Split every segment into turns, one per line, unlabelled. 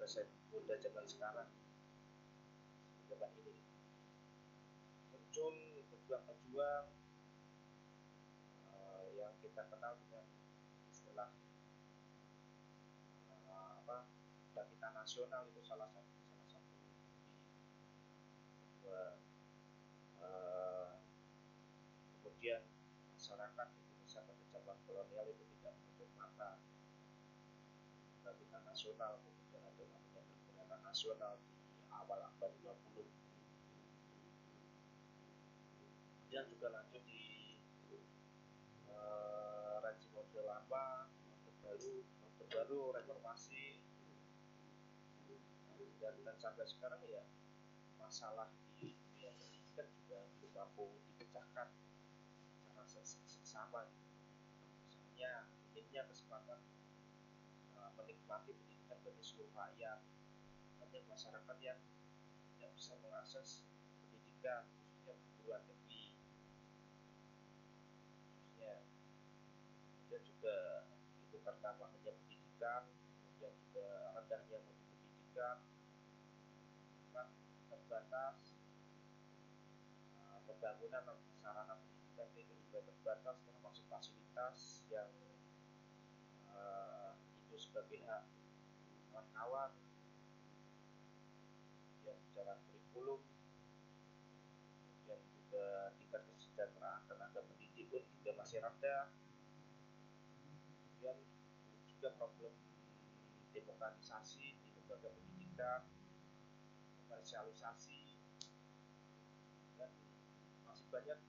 generasi muda zaman sekarang, zaman ini muncul pejuang-pejuang yang kita kenal dengan istilah kebangkitan nasional. Itu salah satu kemudian masyarakat Indonesia pada zaman kolonial itu tidak menutup mata kebangkitan nasional. Kemudian ada namanya pergerakan nasional di awal abad 50. Kemudian juga lanjut di rejim orde lama, orde baru, reformasi, dan sampai sekarang ya masalah di dunia pendidikan juga belum mampu dipecahkan secara seksama. Misalnya minimnya kesempatan menikmati pendidikan bagi seluruh rakyat. Banyak masyarakat yang tidak bisa mengakses pendidikan, khususnya perguruan tinggi. Kemudian juga itu karena mahalnya pendidikan, kemudian juga rendahnya mutu pendidikan, terbatas pembangunan sarana pendidikan itu juga terbatas, termasuk fasilitas yang itu sebagai hak kawan-kawan. Kemudian bicara kurikulum, kemudian juga tingkat kesejahteraan tenaga pendidik pun juga masih rendah. Kemudian juga problem demokratisasi di lembaga pendidikan, komersialisasi, dan masih banyak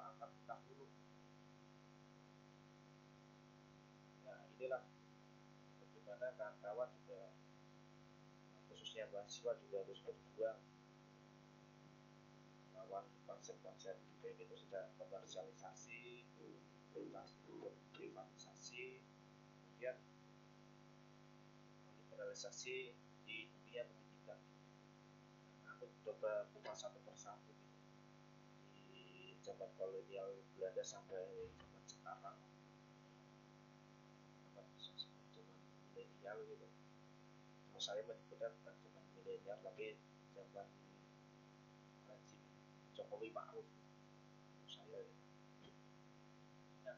angka buta huruf. Nah, inilah bagaimana kawan-kawan juga, khususnya mahasiswa, juga harus berjuang melawan konsep-konsep baik itu sudah komersialisasi, privatisasi, kemudian liberalisasi di dunia pendidikan. Nah, aku coba kupas satu persatu gitu. Di zaman kolonial Belanda sampai zaman sekarang, zaman bisa sebut zaman milenial gitu. Kalau saya menyebutnya bukan zaman milenial, tapi zaman rezim Jokowi Ma'ruf. Saya ya. Nah,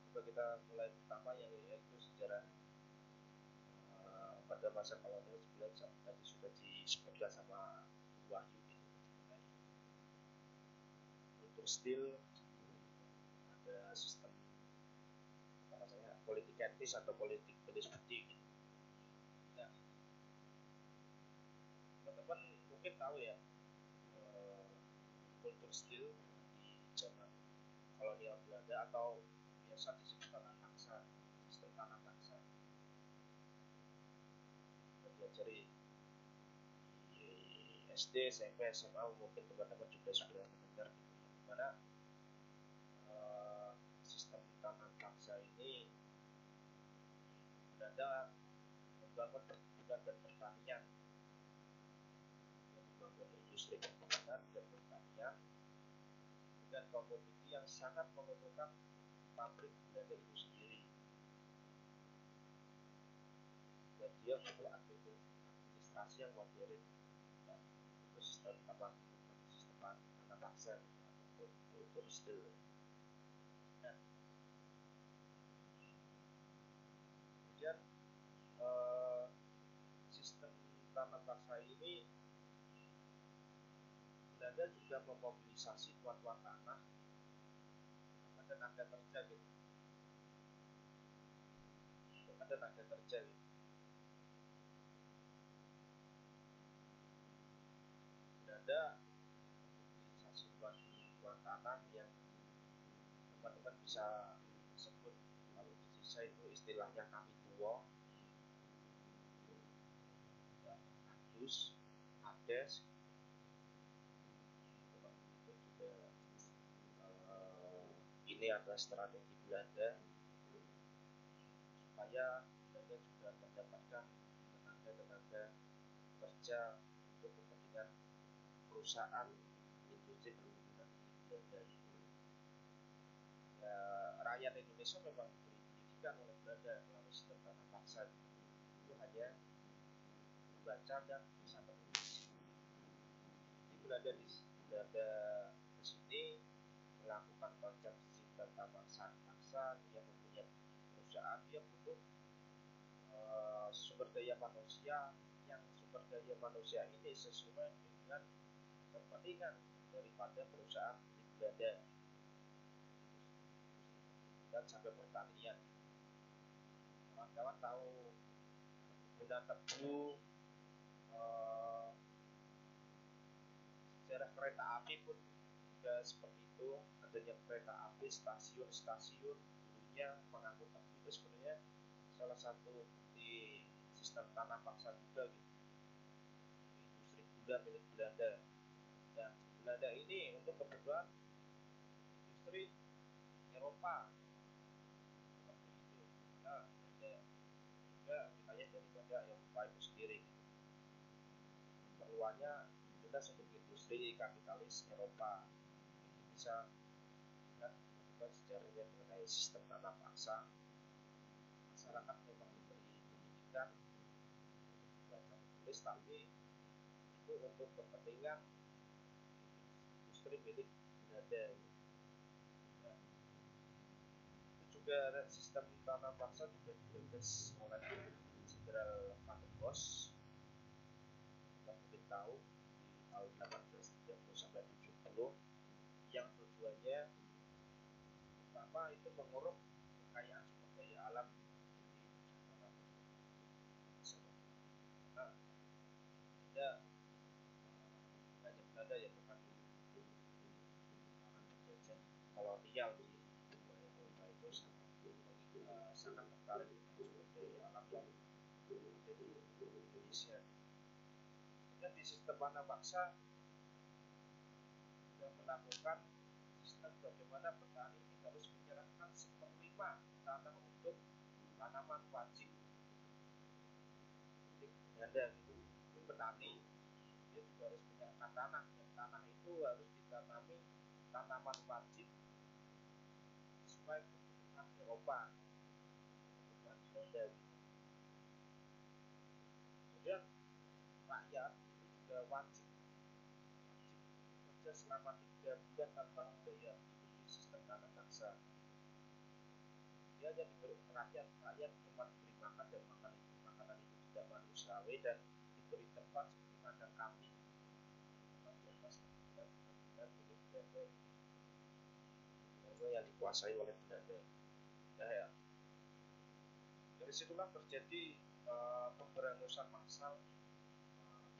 coba kita mulai pertama yaitu sejarah pada masa kolonial. Sebenarnya tadi sudah disebutkan sama Wahyu gitu. Kultur stil, ada sistem politik etis atau politik belis budi gitu. Nah, teman-teman mungkin tahu ya, kultur stil di zaman kolonial Belanda atau biasa disebut tanah paksa, sistem tanah paksa. Kita diajari di SD, SMP, SMA, mungkin teman-teman juga sudah mendengar gitu, dimana sistem tanah paksa ini Belanda membangun perkebunan dan pertanian, membangun industri perkebunan dan pertanian dengan komoditi yang sangat menguntungkan pabrik Belanda itu sendiri. Dan dia butuh administrasi yang modern. Nah, itu sistem tanah paksa atau kultur stil. Nah, kemudian sistem tanah paksa ini Belanda juga memobilisasi tuan-tuan tanah dan tenaga kerja gitu. Tenaga kerja gitu. Belanda memobilisasi tuan tanah yang teman-teman bisa sebut, kalau di desa itu istilahnya kami tua, adus, ades. Itu juga ini adalah strategi Belanda supaya Belanda juga mendapatkan tenaga kerja untuk kepentingan perusahaan industri perkebunan di Belanda. Ya, rakyat Indonesia memang diberi pendidikan oleh Belanda melalui sistem tanah paksa. Itu hanya membaca dan bisa menulis. Jadi Belanda di sini melakukan konsep sistem paksa yang mempunyai perusahaan yang butuh sumber daya manusia, yang sumber daya manusia ini sesuai dengan kepentingan daripada perusahaan di Belanda, dan sampai pertanian. Kawan-kawan tahu guna tebu, sejarah kereta api pun juga seperti itu. Adanya kereta api, stasiun dulunya mengangkut tebu, itu sebenarnya salah satu di sistem tanah paksa juga gitu. Industri gula milik Belanda. Dan Belanda ini untuk kebutuhan industri Eropa seperti itu. Nah, ada juga wilayah daripada Eropa itu sendiri. Keperluannya jelas untuk industri kapitalis Eropa. Itu bisa kita sejarahnya mengenai sistem tanah paksa. Masyarakat memang diberi pendidikan baca menulis, tapi itu untuk kepentingan industri milik Belanda. Nah, itu juga sistem tanah paksa juga digagas oleh Jenderal Van der Bos. Kita mungkin tahu di tahun 1830 sampai 70, yang tujuannya pertama itu menguruk kekayaan sumber daya alam di ada Belanda yang memang penjajah kolonial di Eropa itu sangat tertarik dengan sumber daya alam yang ada di Indonesia. Dan di sistem tanah paksa sudah melakukan sistem bagaimana petani ini harus menyerahkan 1/5 tanah untuk tanaman wajib. Jadi Belanda itu petani, dia juga harus menyerahkan tanah, dan tanah itu harus ditanami tanaman wajib sesuai kebutuhan Eropa, kebutuhan Belanda. Kemudian rakyat itu juga wajib bekerja selama 3 bulan tanpa dibayar. Itu di sistem tanah paksa. Dia hanya diberi rakyat cuma diberi makan, dan makanan itu tidak manusiawi, dan diberi tempat seperti kandang kambing di atas benar-benar milik Belanda yang dikuasai oleh Belanda. Ya. Dari situlah terjadi pemberangusan massal,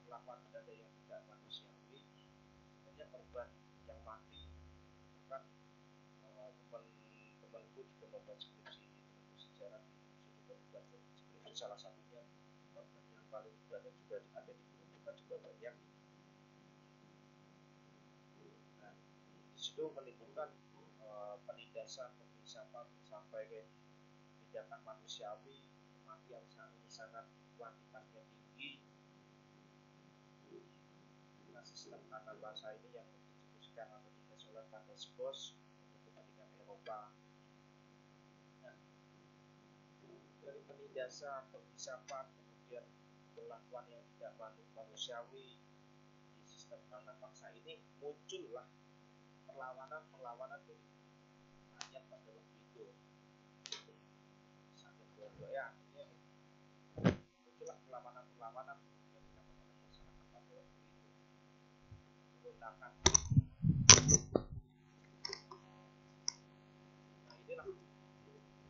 perlakuan Belanda yang tidak manusiawi. Banyak korban yang mati. Bahkan teman-temanku juga membuat skripsi sejarah di sini, membuat skripsi, salah satunya korban yang paling banyak juga ada di Gunung Bukan juga banyak. Nah, di situ menimbulkan penindasan, pengisapan sampai ke tindakan manusiawi, kematian sangat kuantitasnya tinggi. Nah, sistem tanah paksa ini yang dicetuskan atau digas oleh Van der Bos untuk kepentingan Eropa. Nah, dari penindasan, pengisapan, kemudian perlakuan yang tidak manusiawi di sistem tanah paksa ini, muncullah perlawanan dari rakyat pada waktu itu. Saking ya, akhirnya muncullah perlawanan yang dilakukan oleh masyarakat pada waktu itu. Pemberontakan. Nah, inilah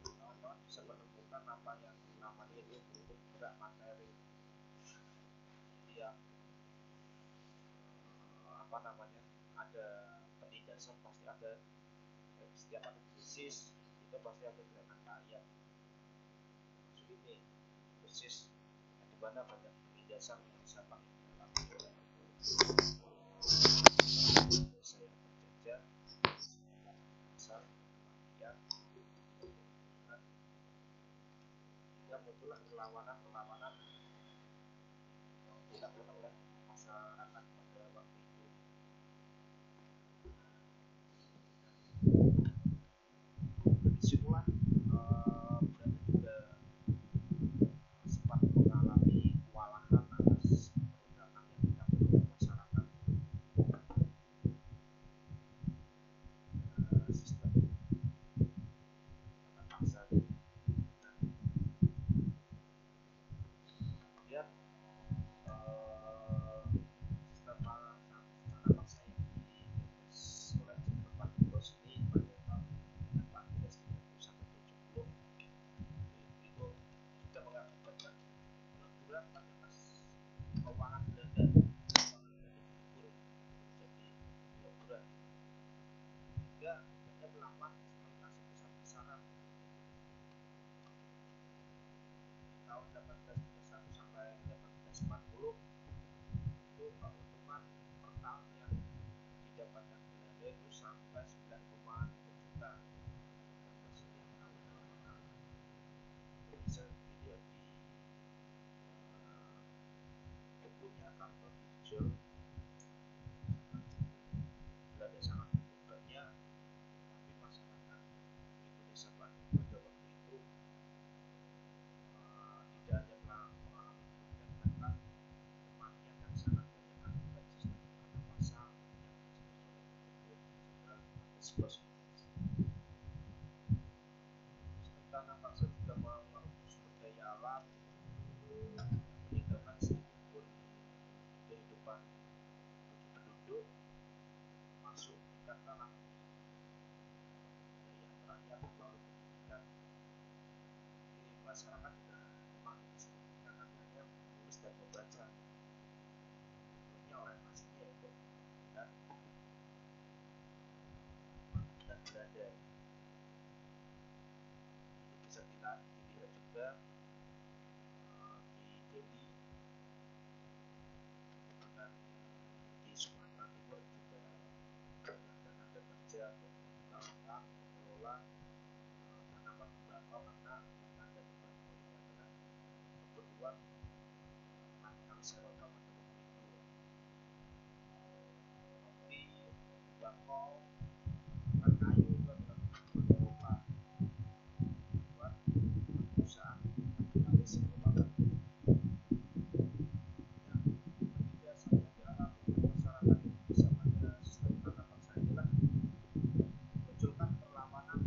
kawan-kawan bisa menemukan apa yang namanya itu bentuk gerak materi. Dia ada penindasan, pasti ada. Setiap ada krisis itu pasti ada gerakan rakyat. Maksud ini krisis di mana banyak penindasan yang bisa dilakukan saya terjajah besar kematian, hingga muncullah perlawanan yang dilakukan oleh masyarakat pada waktu itu. Disitulah Belanda juga sempat mengalami kewalahan atas kecil, Belanda sangat membutuhkannya, tapi masyarakat Indonesia pada waktu itu tidak hanya mengalami ketergantungan, kematian yang sangat banyak akibat sistem tekanan massal yang dicetuskan oleh Jenderal Agustus. Sistem tanah paksa juga merusak sumber daya alam, meninggalkan sedikit pun kehidupan bagi penduduk, masuk tingkat tanah daya rakyat melalui pendidikan. Jadi masyarakat juga memang kesulitan adanya menulis dan membaca. Contohnya orientasinya itu dan Belanda. Itu bisa dilihat juga di Delhi dan di Sumatera Timur juga banyak tenaga kerja untuk mengelola tanaman tembakau karena hutan dan tembakau ini adalah keperluan bangsa utama penduduk itu. Kopi, tembakau, dan kayu itu adalah keperluan buat perusahaan kapitalis global. Biasanya dialami masyarakat Indonesia pada sistem tanah paksa inilah munculkan perlawanan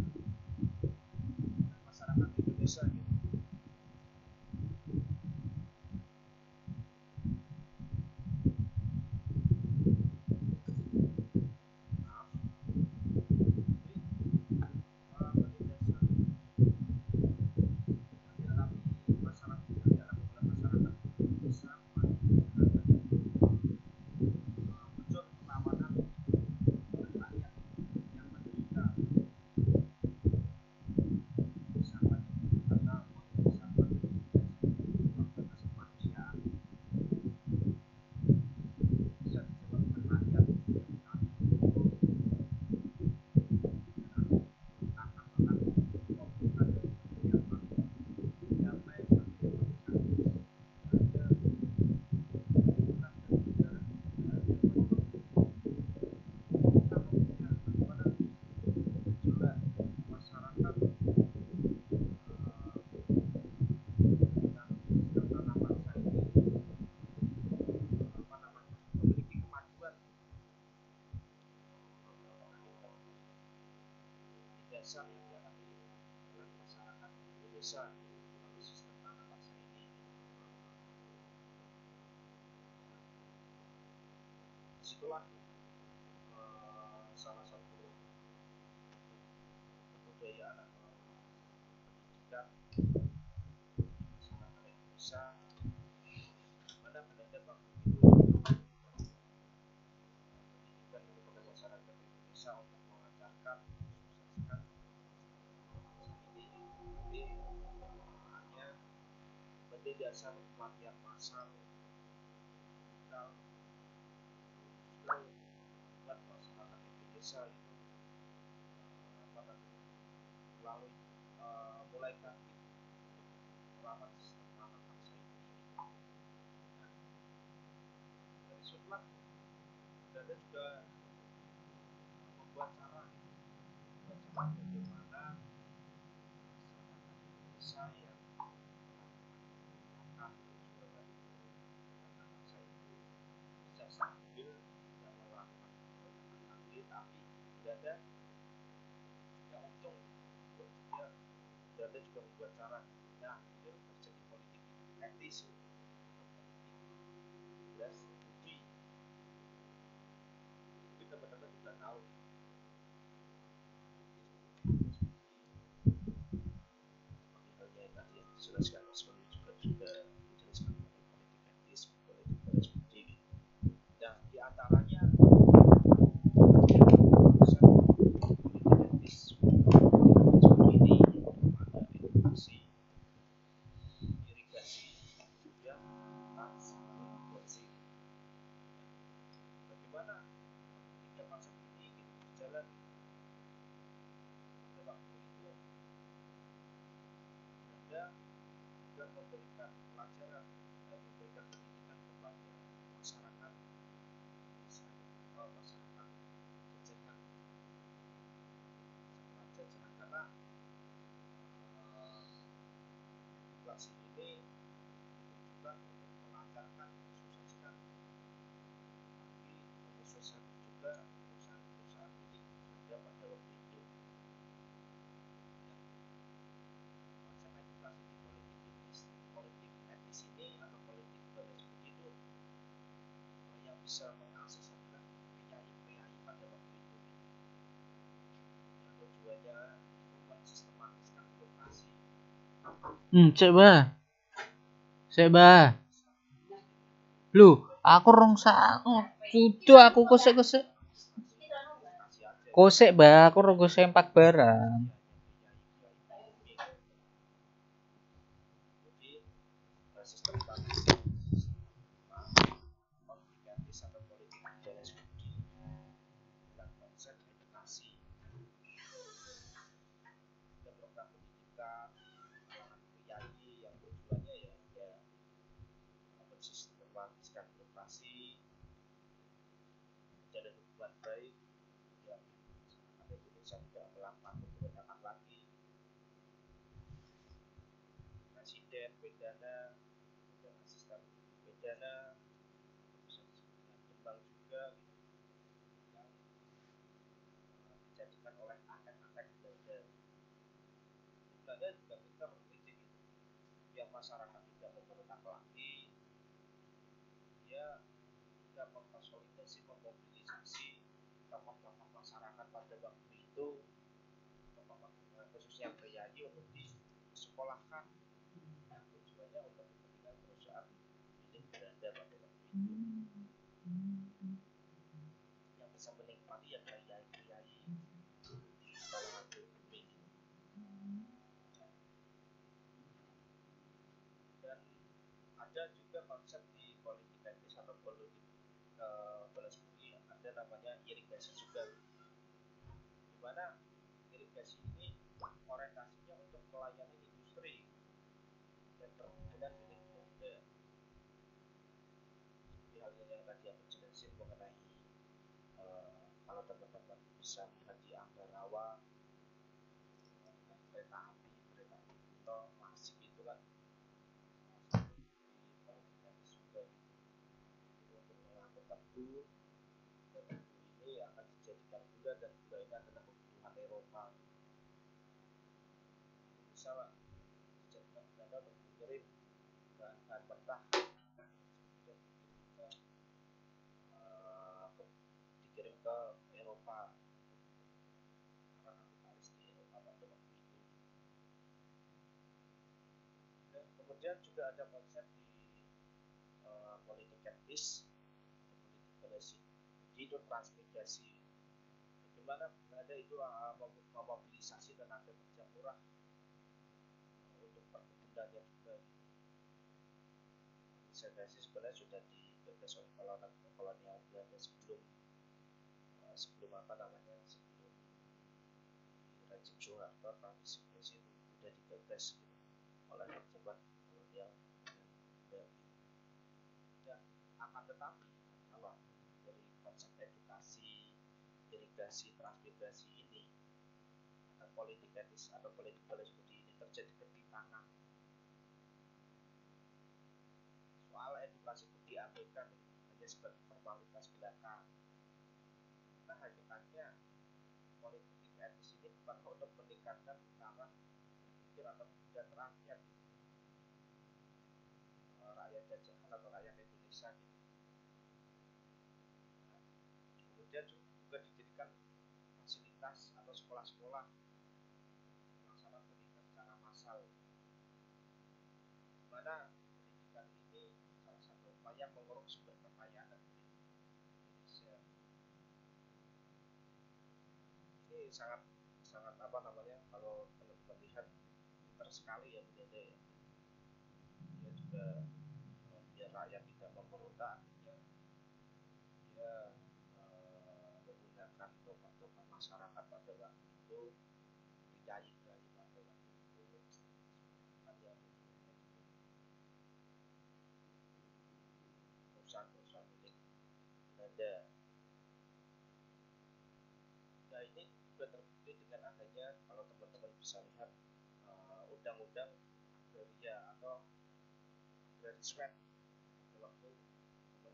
masyarakat Indonesia gitu. Dasar yang dialami oleh masyarakat Indonesia melalui sistem tanah paksa ini. Disitulah salah satu kebudayaan atau pendidikan masyarakat Indonesia, di mana Belanda waktu itu pendidikan kepada masyarakat Indonesia untuk mengajarkan mensukseskan ini. Tapi hanya pada dasar pelatihan massal brutal justru membuat masyarakat Indonesia itu melalui mulai kaki merawat sistem tanah paksa ini. Nah, dari situlah Belanda juga membuat cara bagaimana masyarakat Indonesia yang akan jual beli tanah paksa itu bisa sambil tidak melakukan perdagangan kaki, tapi Belanda tidak untung buat dia. Belanda juga membuat cara. Nah, itu terjadi politik etis, politik budi. Tapi teman-teman juga tahu seperti halnya tadi yang dijelaskan Mas Wahyu juga menjelaskan mengenai politik etis, politik balas budi. Nah, di antaranya bagaimana tiga konsep ini berjalan pada waktu itu. Anda juga memberikan pelajaran dan memberikan pendidikan kepada masyarakat masyarakat jajahan karena inflasi ini ditujukan untuk melancarkan sukseskan, tapi menyesuaikan juga perusahaan-perusahaan milik ada pada waktu itu. Konsep edukasi di politik etis ini atau politik balas budi itu yang bisa mengakses adalah priai-priai pada waktu itu, yang tujuannya itu mensistematiskan birokrasi.
Coba. Lu, aku rong sudah aku kosek. Kosek, Mbak, aku rong sempak barang.
Sistem politik atau politik balas budi dengan konsep edukasi dan program pendidikan kalangan priai yang tujuannya ya mensistematiskan birokrasi, menjalin hubungan baik yang masyarakat Indonesia tidak melakukan pemberontakan lagi. Presiden bedana dan asisten bedana bisa disebut dengan kembang juga yang dijadikan oleh atek-atek Belanda. Belanda juga pintar politik itu, biar masyarakat tidak memberontak lagi, dia tidak memfasilitasi, memobilisasi tokoh-tokoh masyarakat pada waktu itu, khususnya priayi untuk disekolahkan. Tujuannya untuk kepentingan perusahaan milik Belanda pada waktu itu. Yang bisa menikmati ya priayi-priayi kalangan pribumi. Dan ada juga konsep di politik etis atau politik balas budi ada namanya irigasi juga, di mana irigasi ini orientasinya untuk melayani industri dan perkebunan milik Belanda. Seperti halnya yang tadi aku jelasin mengenai kalau teman-teman bisa melihat di Ambarawa kereta api Kuto masif itu kan juga untuk mengangkut tebu, dan tebu ini akan dijadikan gula dan gula ini adalah kebutuhan Eropa. Bisa lah dijadikan Belanda untuk mengirim bahan mentah dikirim ke Eropa karena kapitalis di Eropa pada waktu itu. Dan kemudian juga ada konsep di politik etis, politik balas budi itu transmigrasi, di mana Belanda itu memobilisasi tenaga kerja murah untuk perkebunannya juga. Migrasi sebenarnya sudah digagas oleh kolonial Belanda sebelum apa namanya, sebelum Rajim Soeharto. Transisi itu sudah digagas gitu, oleh pejabat kolonial Belanda. Dan akan tetapi kalau dari konsep edukasi, irigasi, transmigrasi ini atau politik etis atau politik balas budi ini terjadi ketimpangan. Soal edukasi itu diabaikan hanya sebagai formalitas belaka. Nah, hakikatnya politik etis ini bukan untuk meningkatkan taraf berpikir atau kemudian rakyat jajahan atau rakyat Indonesia gitu. Nah, kemudian juga dijadikan fasilitas atau sekolah-sekolah melaksanakan pendidikan secara massal, di mana pendidikan ini salah satu upaya menguruk sumber kekayaan Indonesia. Ini sangat apa namanya, kalau teman-teman lihat pintar sekali ya Belanda ya. Dia juga biar rakyat tidak memberontak, dia menggunakan tokoh-tokoh masyarakat pada waktu itu, priayi-priayi pada waktu itu, perusahaan-perusahaan milik Belanda. bisa lihat undang-undang agraria atau agrarisme waktu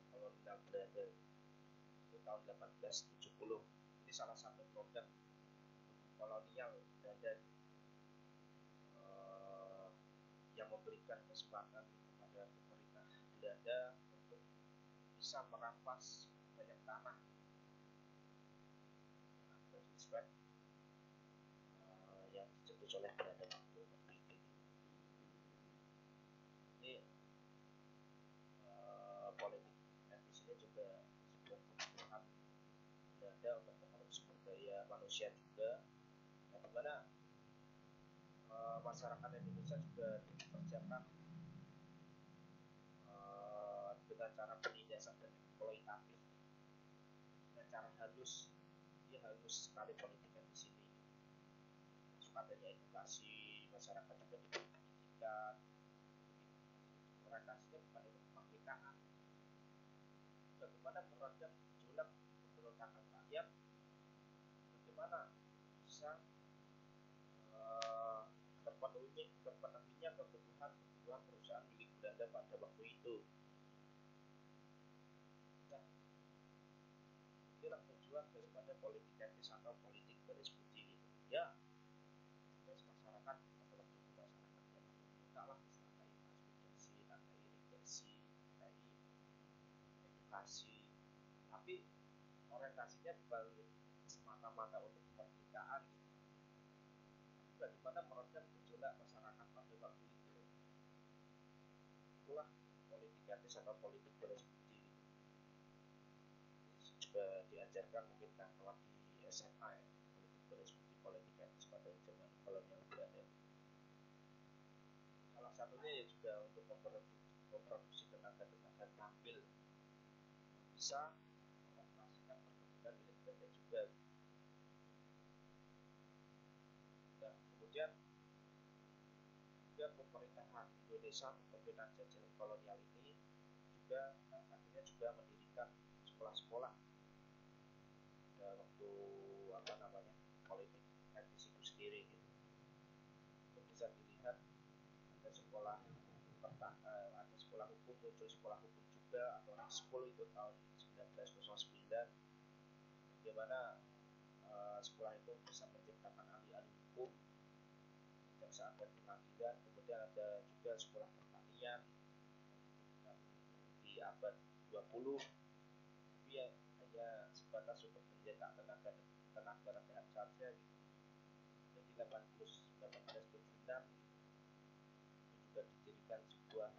kolonial Belanda itu tahun 1870. Ini salah satu produk kolonial Belanda yang memberikan kesempatan kepada pemerintah Belanda untuk bisa merampas banyak tanah yang dijebus oleh Belanda waktu itu. Ini politik etnis ini juga sebuah kebutuhan Belanda untuk memenuhi sumber daya manusia juga, yang dimana masyarakat Indonesia juga dikerjakan dengan cara penindasan dan eksploitatif, dengan cara halus. Dia halus sekali politiknya di sini. Masuk adanya edukasi, masyarakat juga diberi pendidikan. Orientasinya bukan untuk kemerdekaan, bagaimana meredam gejolak pemberontakan rakyat, bagaimana bisa terpenuhinya kebutuhan perusahaan milik Belanda pada waktu itu. Nah, inilah tujuan daripada politik etnis atau politik garis putih itu. Ya, masyarakat pada waktu itu masyarakat yang kalah tentang transmigrasi, tentang irigasi, tentang edukasi, tapi orientasinya bukan semata-mata untuk kemerdekaan, bagaimana meredam gejolak masyarakat pada waktu itu. Itulah politik etnis atau politik garis putih. Juga diajarkan mungkin kawan di SMA ya, politik garis putih, politik etnis pada zaman kolonial Belanda. Salah satunya ya juga untuk memproduksi tenaga tampil bisa mengoperasikan perkebunan milik Belanda juga. Dan kemudian juga pemerintahan Indonesia, pemerintahan jajahan kolonial ini juga akhirnya juga mendirikan sekolah-sekolah waktu politik etnis itu sendiri gitu. Itu bisa dilihat ada sekolah ada sekolah hukum, muncul sekolah hukum juga atau sekolah itu tahun 1909, di mana sekolah itu bisa menciptakan ahli-ahli hukum, kejaksaan dan pengadilan. Kemudian ada juga sekolah pertanian di abad 20, tapi ya hanya sebatas untuk mencetak tenaga kerja saja gitu. Jadi 1876 itu juga didirikan sebuah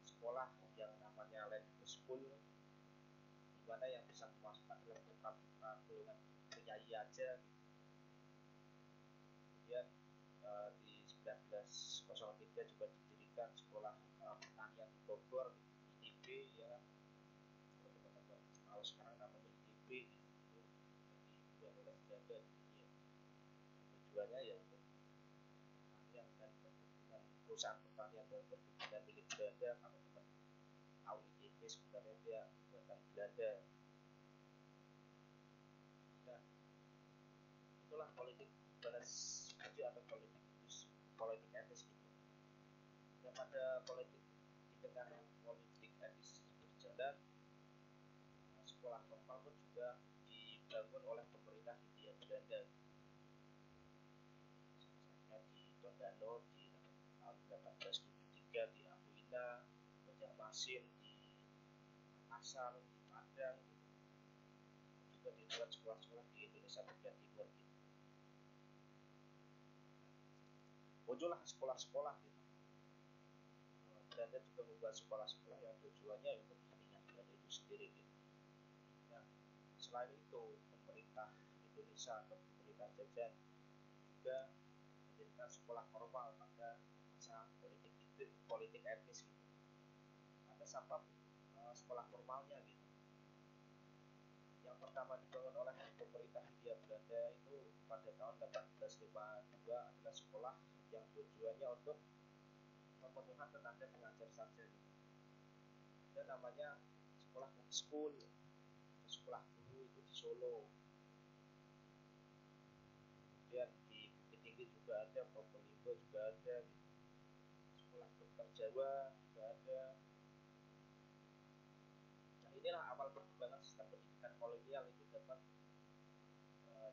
sekolah yang namanya Land School, di mana yang bisa memasukkan adalah putra-putra golongan priai aja gitu. Kemudian di 1903 juga didirikan sekolah pertanian di Bogor, ITB ya, teman-teman kalau sekarang namanya ITB, itu dibuat oleh Belanda. Tujuannya ya untuk pertanian dan perusahaan pertanian dan perkebunan milik Belanda. Kalau teman tahu ITB sebenarnya dia buatan Belanda. Nah, itulah politik balas budi atau politik etnis gitu. Dan pada politik di tengah politik etnis berjalan, sekolah normal pun juga dibangun oleh pemerintah Hindia Belanda. Misalnya di Tondano di tahun 1873, di Apuina, Banjarmasin, di Makassar, di Padang, gitu. Juga dibuat sekolah-sekolah di Indonesia bagian timur gitu. Muncullah sekolah-sekolah gitu. Belanda juga membuat sekolah-sekolah yang tujuannya untuk kepentingan Belanda itu sendiri gitu. Nah, selain itu pemerintah Indonesia atau pemerintah jajahan juga mendirikan sekolah formal pada masa politik etnis gitu. Ada siapa sekolah formalnya gitu. Yang pertama dibangun oleh pemerintah Hindia Belanda itu pada tahun 1852 adalah sekolah yang tujuannya untuk pemenuhan tenaga pengajar saja gitu. Ada namanya sekolah school, sekolah guru itu di Solo. Kemudian di juga ada, Probolinggo juga ada, sekolah dokter Jawa juga ada. Nah inilah awal perkembangan sistem pendidikan kolonial itu dapat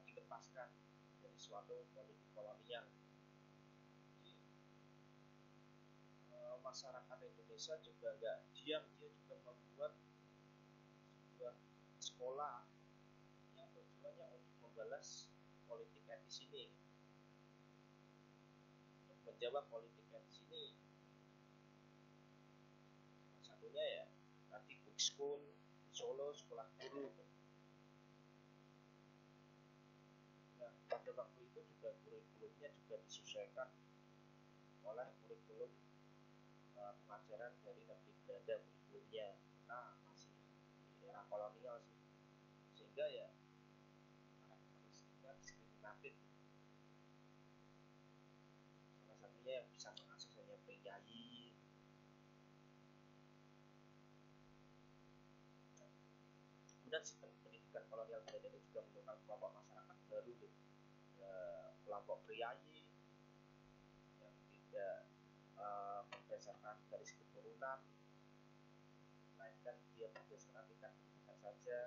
dilepaskan dari suatu politik kolonial. Jadi, masyarakat Indonesia juga nggak diam, dia juga membuat sebuah sekolah yang tujuannya untuk membalas politik etis ini, untuk menjawab politik etis ini. Satunya ya tadi Book School di Solo, sekolah guru. Nah, pada waktu itu juga kurikulumnya juga disesuaikan oleh kurikulum pengajaran dari negeri Belanda, kurikulumnya karena masih di era kolonial sih, sehingga ya karakteristiknya diskriminatif. Salah satunya yang bisa mengakses hanya priayi. Kemudian sistem pendidikan kolonial Belanda itu juga menemukan kelompok masyarakat baru, kelompok priayi yang tidak berdasarkan garis keturunan, melainkan dia berdasarkan tingkat pendidikan saja.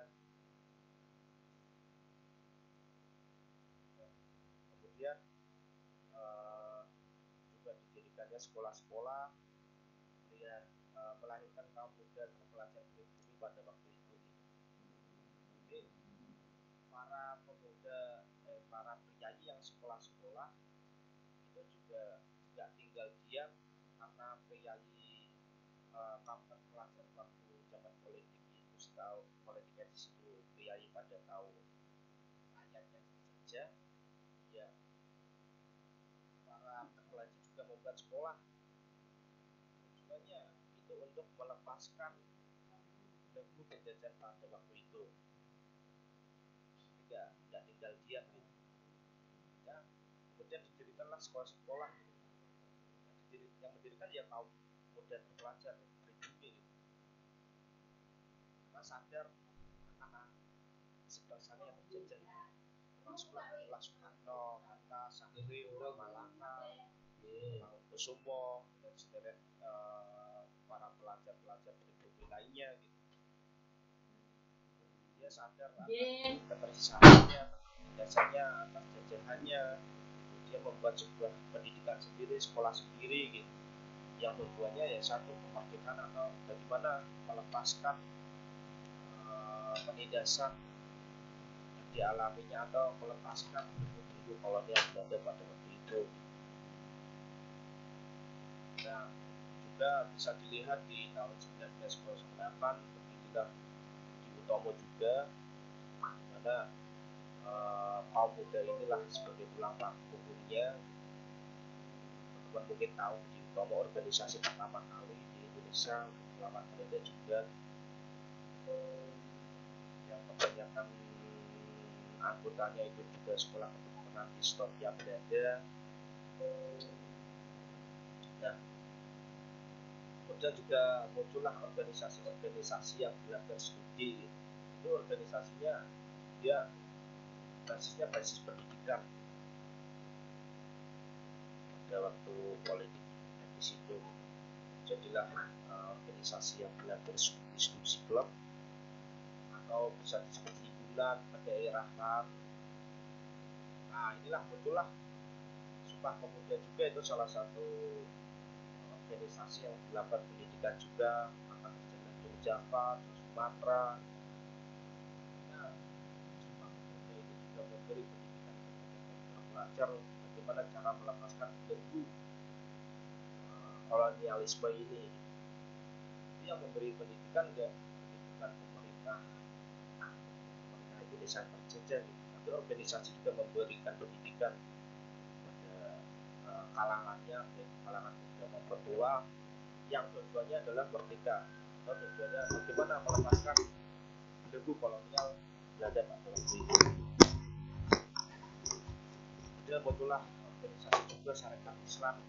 Kemudian juga didirikannya sekolah-sekolah yang melahirkan kaum muda terpelajar pribumi pada waktu itu. Jadi para pemuda, para priayi yang sekolah-sekolah itu juga nggak tinggal diam, karena priayi kaum terpelajar waktu zaman politik itu tahu politik etis itu priayi pada tahu ayatnya saja, ya para terpelajar juga membuat sekolah. Tujuannya itu untuk melepaskan belenggu penjajahan pada waktu itu. Tidak tinggal diam gitu. Ya, kemudian didirikanlah sekolah-sekolah yang mendirikan ya kaum muda terpelajar pribumi gitu. Karena sadar anak sebelah sana yang terjajah, termasuklah Soekarno, Hatta, Sahril, Malaka, Kusumo, dan sederet para pelajar-pelajar pribumi lainnya gitu. Dia sadar atas ketersisaannya, biasanya atas jajahannya. Dia membuat sebuah pendidikan sendiri, sekolah sendiri gitu, yang tujuannya ya satu, kemerdekaan atau bagaimana melepaskan penindasan yang dialaminya atau melepaskan belenggu kolonial Belanda pada waktu itu. Nah, juga bisa dilihat di tahun 1908 begitulah di Utomo juga, di mana kaum muda inilah sebagai tulang punggungnya. Teman-teman mungkin tahu di Utomo organisasi pertama kali di Indonesia melawan Belanda juga, yang kebanyakan anggotanya itu juga sekolah keturunan historia Belanda. Nah, kemudian juga muncullah organisasi-organisasi yang belajar studi. Itu organisasinya dia basisnya basis pendidikan pada waktu politik di situ. Jadilah organisasi yang belajar studi klub, atau bisa disebut himpunan kedaerahan. Nah inilah muncullah Sumpah Pemuda juga, itu salah satu organisasi yang melakukan pendidikan juga, akan terjadi di Java, di Sumatera. Nah, Sumpah Pemuda ini juga memberi pendidikan kepada pelajar bagaimana cara melepaskan belenggu kolonialisme ini. Jadi yang memberi pendidikan bukan pemerintah Indonesia terjajah gitu, tapi organisasi juga memberikan pendidikan pada kalangannya, kalangan muda mempertua, yang tujuannya adalah merdeka, atau tujuannya bagaimana melepaskan belenggu kolonial Belanda pada waktu itu. Kemudian muncullah organisasi juga Sarekat Islam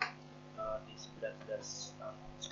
di 1919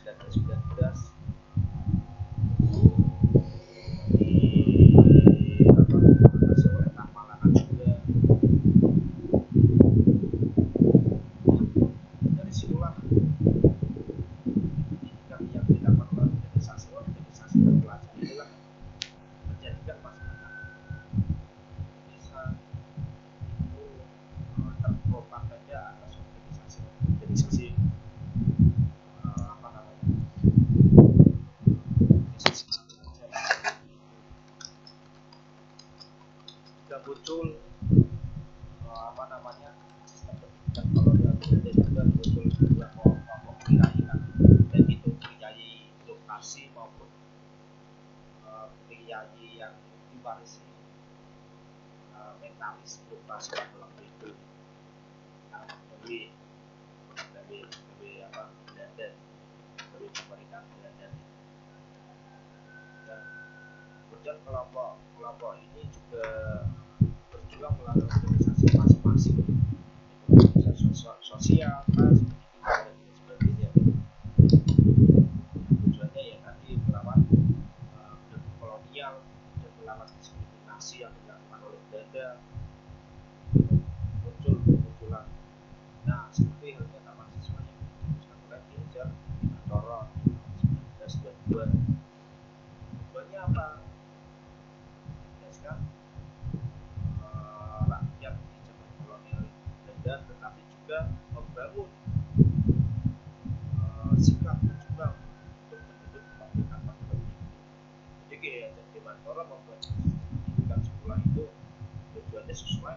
kiai yang diwarisi mentalis berupa sepak bola itu dari apa Belanda, dari pemerintahan Belanda. Dan kemudian kelompok ini juga berjuang melalui organisasi masing-masing, organisasi sosial, pendidikan dan sebagainya. Tujuannya ya tadi melawan budaya kolonial dan melawan diskriminasi yang dilakukan oleh Belanda. Munculan. Nah, seperti halnya taman siswa yang dilakukan di Ejar Bintoro 1922. Tujuannya apa? Menjelaskan rakyat di zaman kolonial Belanda, tetapi juga membangun sikap berjuang untuk menuntut kemerdekaan politik. Jadi kayak Ejar Bintoro membuat pendidikan sekolah itu tujuannya sesuai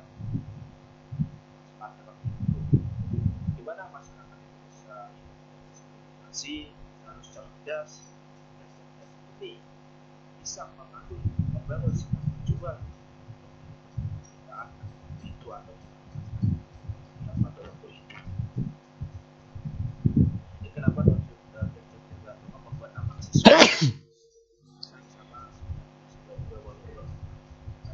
pada waktu itu. Gimana masyarakat itu bisa harus cerdas, dan cerdas ini bisa membangun sikap berjuang itu atau pada waktu itu. Jadi kenapa membuat nama siswa sama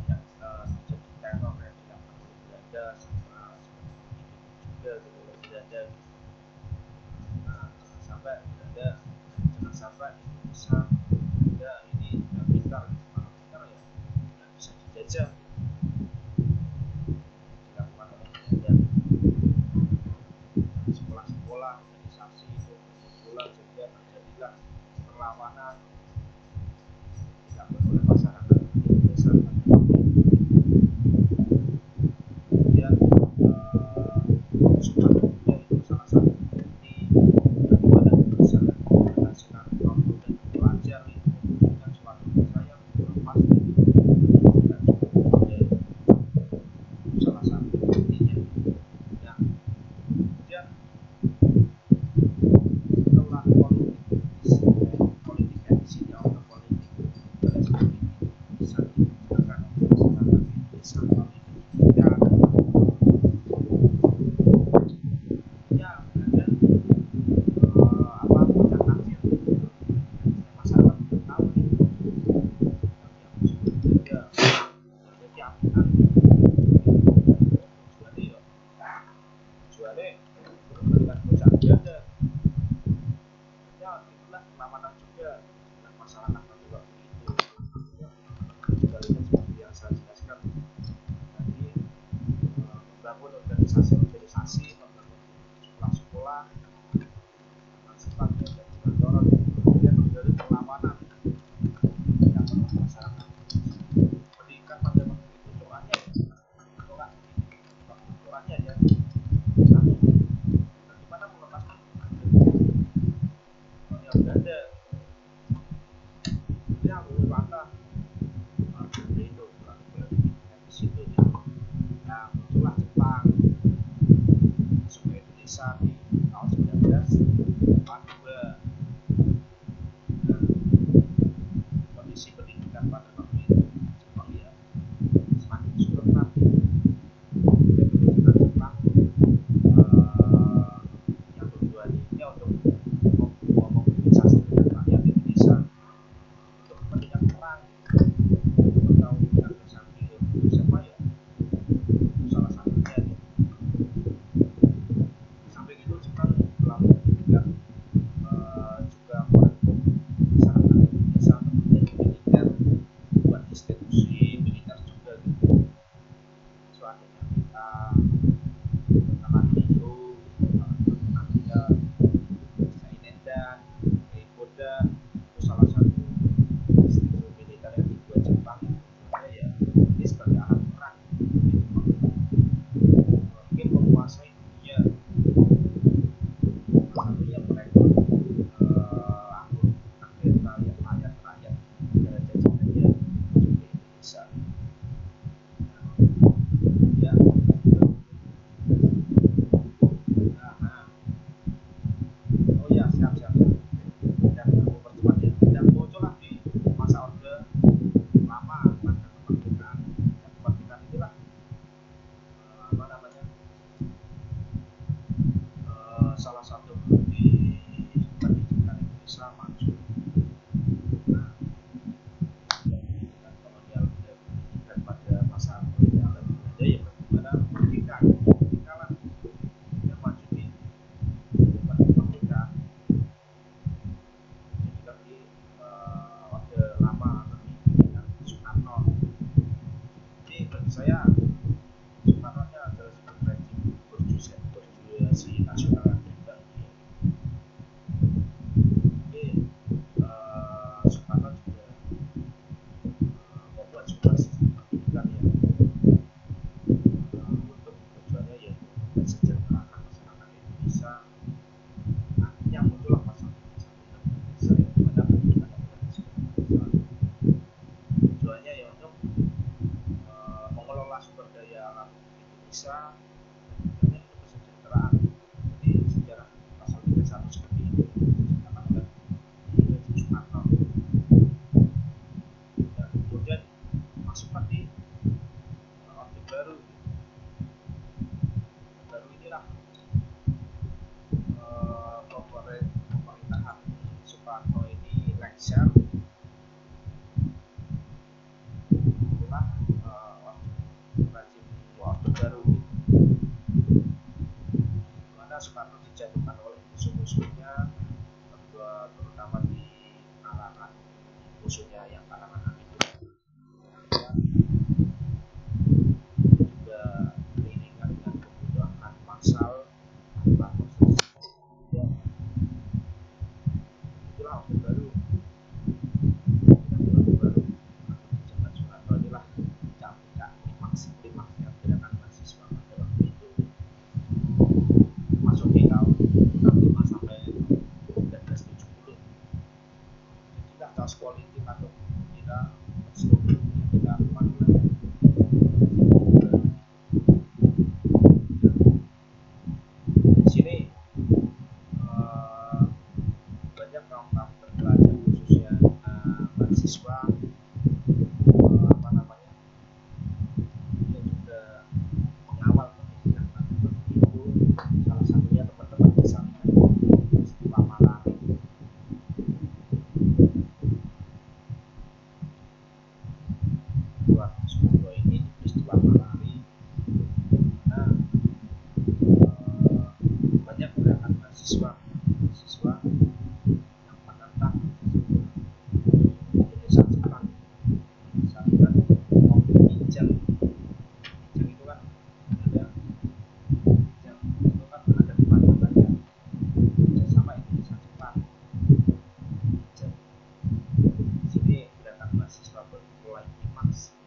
banyak terjadi teror yang dilakukan oleh Belanda sama juga oleh Belanda. Nah, jangan sampai Indonesia Belanda ini tidak pintar ya tidak bisa dijajah dilakukan oleh Belanda. Sekolah-sekolah organisasi itu bermunculan sehingga terjadilah perlawanan dilakukan oleh masyarakat Indonesia. Kemudian Soekarno itu salah satu bukti bagaimana keberhasilan tokoh dan pelajar itu menunjukkan suatu upaya yang terlepas dari dan salah satu buktinya. Nah, kemudian setelah politik edisinya atau politik bisa dikerjakan masyarakat Indonesia melalui pendidikan. Ya, ada punya takdir masyarakat tahu nih yang jadi apian tujuannya memberikan bocah Belanda. Ya itulah perlawanan juga dengan masyarakat pada waktu itu. Kalian seperti yang saya jelaskan tadi, membangun organisasi-organisasi, membangun sekolah-sekolah, sifatnya dan dorong kemudian menjadi perlawanan yang masyarakat. Pendidikan pada waktu itu doanya ya satu, bagaimana melepaskan kolonial Belanda yang merupakan seperti itu di situ nah muncullah Jepang masuk ke Indonesia di tahun bangsa maju. Nah, dengan kolonial dan pada masa kolonial Belanda ya bagaimana merdeka lah yang maju di merdeka. Jadi kami orde lama kami dengan Soekarno. Jadi bagi saya Soekarno nya adalah sebuah rejim berjudiasi nasional yang juga. Jadi Soekarno juga membuat sebuah sistem pendidikan yang untuk tujuannya yaitu mensejahterakan masyarakat Indonesia. Akhirnya muncullah pasal 31 yang dimana pendidikan tujuannya ya untuk mengelola sumber daya alam Indonesia dan untuk kesejahteraan. Jadi sejarah pasal 31 seperti itu diciptakan oleh Soekarno. Dan kemudian masuklah di Orde Baru. Baru inilah pemerintahan Soekarno ini lengser. Itulah rejim Orde Baru, mana Soekarno dijatuhkan oleh musuh-musuhnya, terutama di kalangan musuhnya yang kalangan itu juga beriringan dengan pembunuhan massal tanpa proses. Itulah Orde Baru. Orde Baru di zaman Soekarno inilah puncak klimaksnya gerakan mahasiswa pada waktu itu, masuk di tahun 65 sampai 1970. Jadilah kaos politik atau kita struktur yang dilakukan oleh di sini banyak kaum terpelajar khususnya mahasiswa apa namanya yang juga mengawal pendidikan pada waktu itu. Salah satunya teman-teman misalnya peristiwa Malari. Soekarno ini di peristiwa Malari. Nah, banyak gerakan mahasiswa yang menentang Indonesia Jepang. Misalkan mau pinjam itu kan ada pinjam itu kan ada kepanjangannya kerjasama Indonesia Jepang. Pinjam. Di sini gerakan mahasiswa mulai klimaks,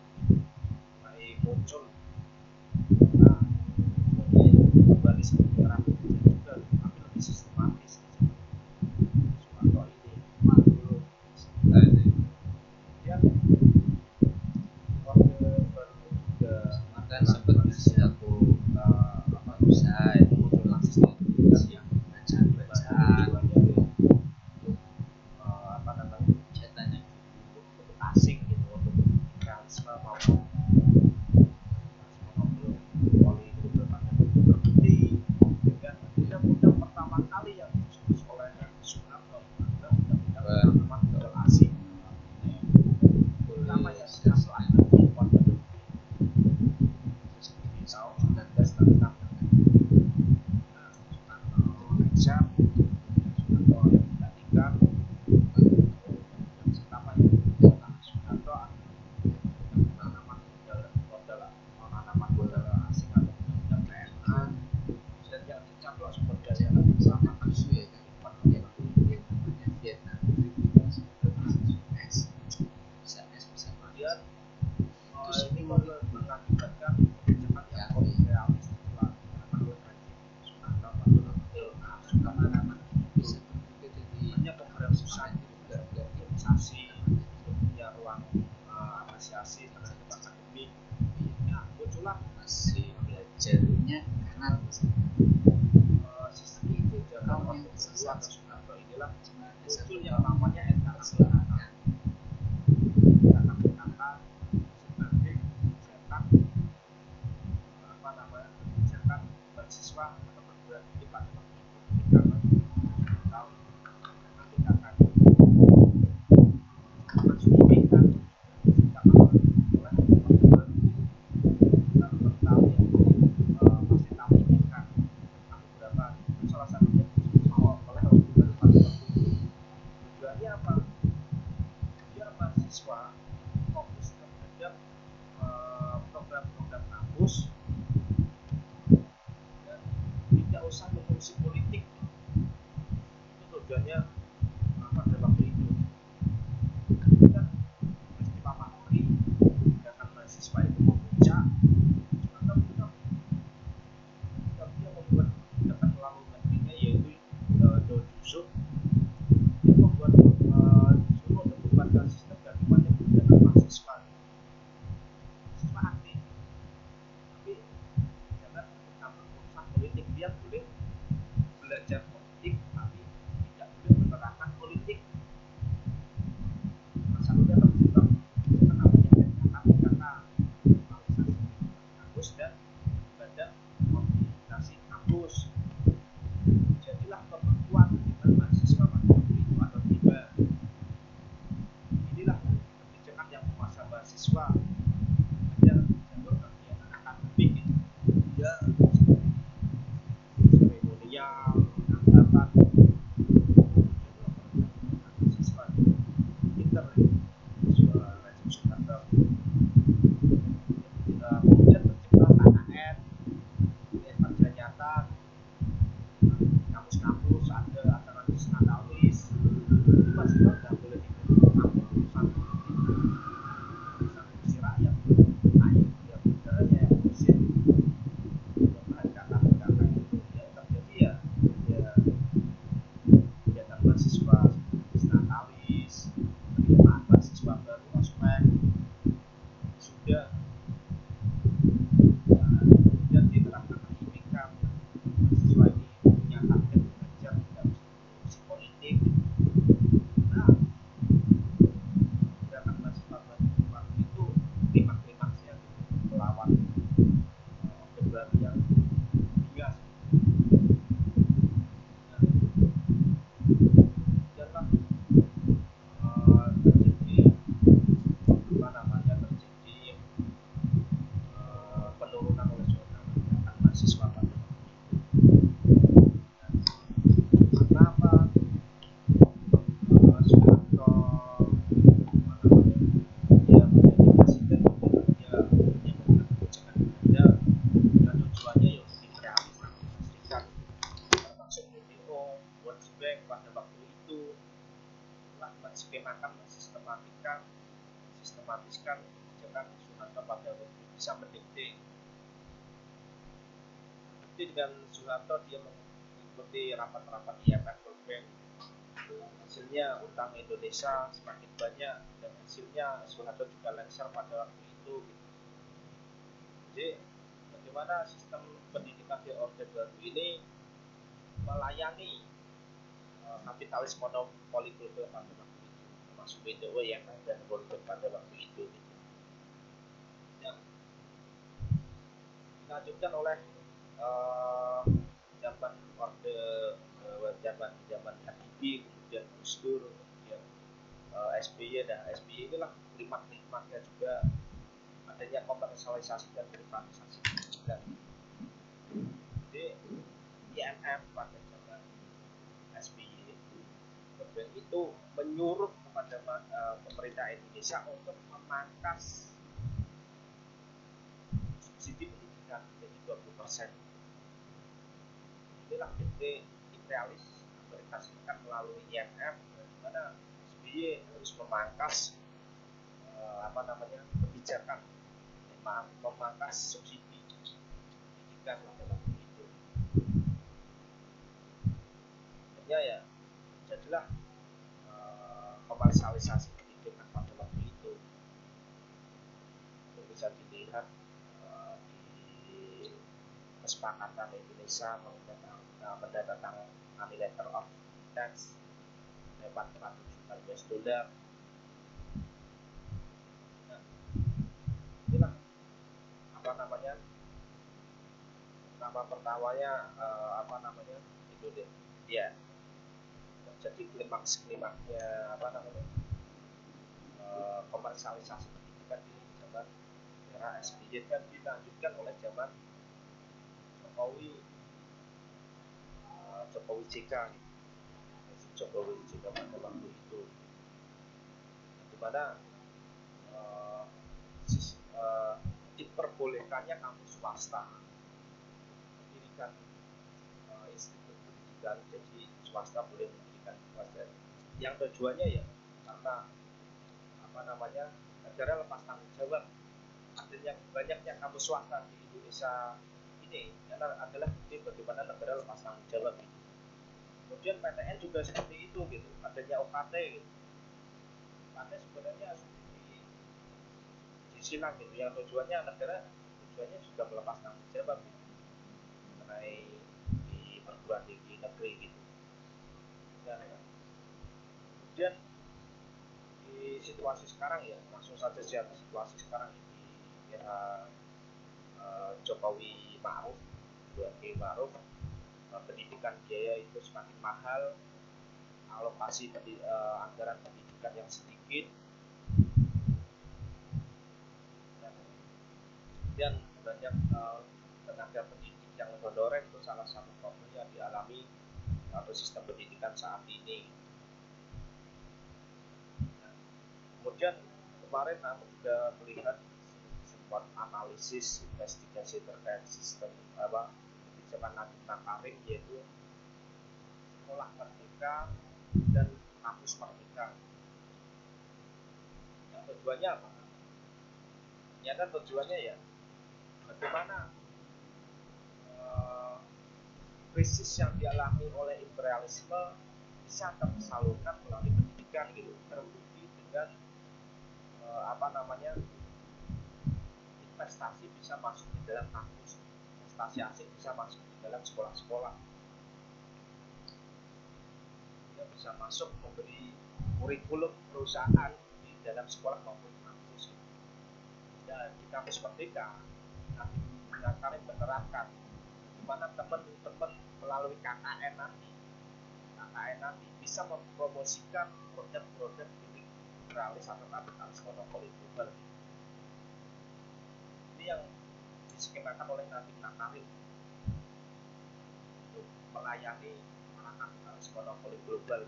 mulai muncul. Nah, kemudian kembali seperti era penjajah juga, tapi lebih sistematis. Soekarno ini mantul. Kemudian Orde Baru juga
Makan sempat ngasih aku usaha itu
muncul sistem yang
bacaan
apa namanya
ceritanya
untuk asing gitu, untuk transfer maupun terbukti dengan undang-undang pertama kali yang disusun oleh Soekarno adalah undang-undang modal asing pertama yang dilakukan impor di tahun 1966. Nah, Soekarno lengser, Soekarno yang menggantikan yang pertama yang Soekarno penanaman modal asing atau undang-undang PMA, dan yang dicaplok sumber daya bersama isu ya kan
namanya Vietnam
kemudian ini mengakibatkan kebijakan yang kolonialis telah digunakan oleh rejim Soekarno pada waktu Soekarno
bisa berpikir jadi
hanya pemberantasan juga organisasi punya ruang apresiasi terhadap akademik. Ya, muncullah
masih belajarnya karena
sistem itu dalam waktu kedua atau Soekarno inilah muncul yang namanya NKKPKK sebagai kebijakan apa namanya kebijakan mahasiswa atau perguruan tinggi pada waktu itu ketika tahun NKKPKK mahasiswa fokus terhadap program-program kampus dan tidak usah mengurusi politik. Itu tujuannya pada waktu itu. Dan peristiwa Maori gerakan mahasiswa itu memuncak, maka kita dia membuat gerakan melalui menterinya yaitu Do Yusuf yang membuat disuruh untuk membuatkan sistem bagaimana menggunakan mahasiswa aktif, tapi jangan campur urusan politik. Dia boleh belajar politik tapi tidak boleh menerapkan politik. Masalahnya terjebak dengan namanya PKK, normalisasi kampus dan badan koordinasi kampus. Jadilah pembekuan dengan mahasiswa pada waktu itu atau tiba. Inilah kebijakan yang memaksa mahasiswa ada jalur kegiatan akademik ya seremonial, anggapan mahasiswa pinter mahasiswa Rajib Soekarno. Kemudian tercipta KKN, kerja nyata, kampus-kampus ada acara Natalis. Jadi mahasiswa nggak boleh ikut campur urusan politik, urusan kursi rakyat. Ayo dia bicaranya yang ngurusin kata-kata itu yang terjadi ya kegiatan mahasiswa Natalis, penerimaan mahasiswa baru ospek sudah kemudian diterapkan IPK. Mahasiswa ini punya target belajar tidak usah politik. Nah, gerakan mahasiswa waktu itu klimaks-klimaksnya melawan Orde Baru yang tinggal. Jangan terjadi terjadi penurunan oleh gerakan mahasiswa pada waktu itu. Kenapa Soeharto dia menjadi presiden, dia membuat kebijakan Belanda dan tujuannya ya untuk direalisasikan, termasuk WTO, World Bank pada waktu itu telah menskemakan, sistematiskan kebijakan Soeharto pada waktu itu, bisa mendikte. Jadi dengan Soeharto dia mengikuti rapat-rapat IMF World Bank, hasilnya utang Indonesia semakin banyak dan hasilnya Soeharto juga lengser pada waktu itu. Jadi bagaimana sistem pendidikan di Orde Baru ini melayani kapitalis monopoli global pada waktu itu, termasuk WTO yang dan World Bank pada waktu itu. Yang dilanjutkan oleh zaman Orde zaman Habibie, kemudian Gus Dur, kemudian SBY dan SBY inilah klimaks-klimaksnya juga adanya komersialisasi dan privatisasi pendidikan. Jadi IMF pada zaman SBY itu menyuruh kepada pemerintah Indonesia untuk memangkas subsidi pendidikan menjadi 20%. Inilah bentuk imperialis Amerika Serikat melalui IMF, di mana SBY harus memangkas kebijakan, memangkas subsidi pendidikan pada waktu itu. Akhirnya ya jadilah komersialisasi pendidikan pada waktu itu. Itu bisa dilihat di kesepakatan Indonesia mendatangkan letter of intent lewat 400 juta US$. Nah, inilah nama pertamanya Indonesia. Ya, jadi klimaks-klimaksnya komersialisasi pendidikan di zaman era SBY kan dilanjutkan oleh zaman Jokowi JK pada waktu itu, di mana diperbolehkannya kampus swasta, mendirikan institut pendidikan, jadi swasta boleh mendirikan swasta. Yang tujuannya ya karena apa namanya, negara lepas tanggung jawab. Adanya banyaknya kampus swasta di Indonesia ini adalah bukti bagaimana negara lepas tanggung jawab. Kemudian PTN juga seperti itu gitu, adanya UKT gitu. UKT sebenarnya disilang gitu, yang tujuannya negara tujuannya juga melepas tanggung jawab gitu, mengenai di perguruan tinggi negeri gitu. Dan kemudian di situasi sekarang ya, langsung saja situasi sekarang ini di era Jokowi Ma'ruf, pendidikan biaya itu semakin mahal, alokasi anggaran pendidikan yang sedikit, dan banyak tenaga pendidik yang honorer. Itu salah satu problem yang dialami atau sistem pendidikan saat ini. Kemudian kemarin aku juga melihat sempat analisis investigasi terkait sistem kebijakan Nadiem Makarim, yaitu sekolah merdeka dan kampus merdeka. Yang tujuannya apa? Ternyata tujuannya ya bagaimana krisis yang dialami oleh imperialisme bisa tersalurkan melalui pendidikan gitu, terbukti dengan investasi bisa masuk di dalam kampus, investasi asing bisa masuk di dalam sekolah-sekolah, dia bisa masuk memberi kurikulum perusahaan di dalam sekolah maupun kampus. Dan di kampus merdeka nanti kalian menerapkan di mana teman-teman melalui KKN nanti bisa mempromosikan produk-produk milik generalis atau kapitalis monopoli global. Ini yang diskemakan oleh Nadiem Makarim untuk melayani para kapitalis monopoli global.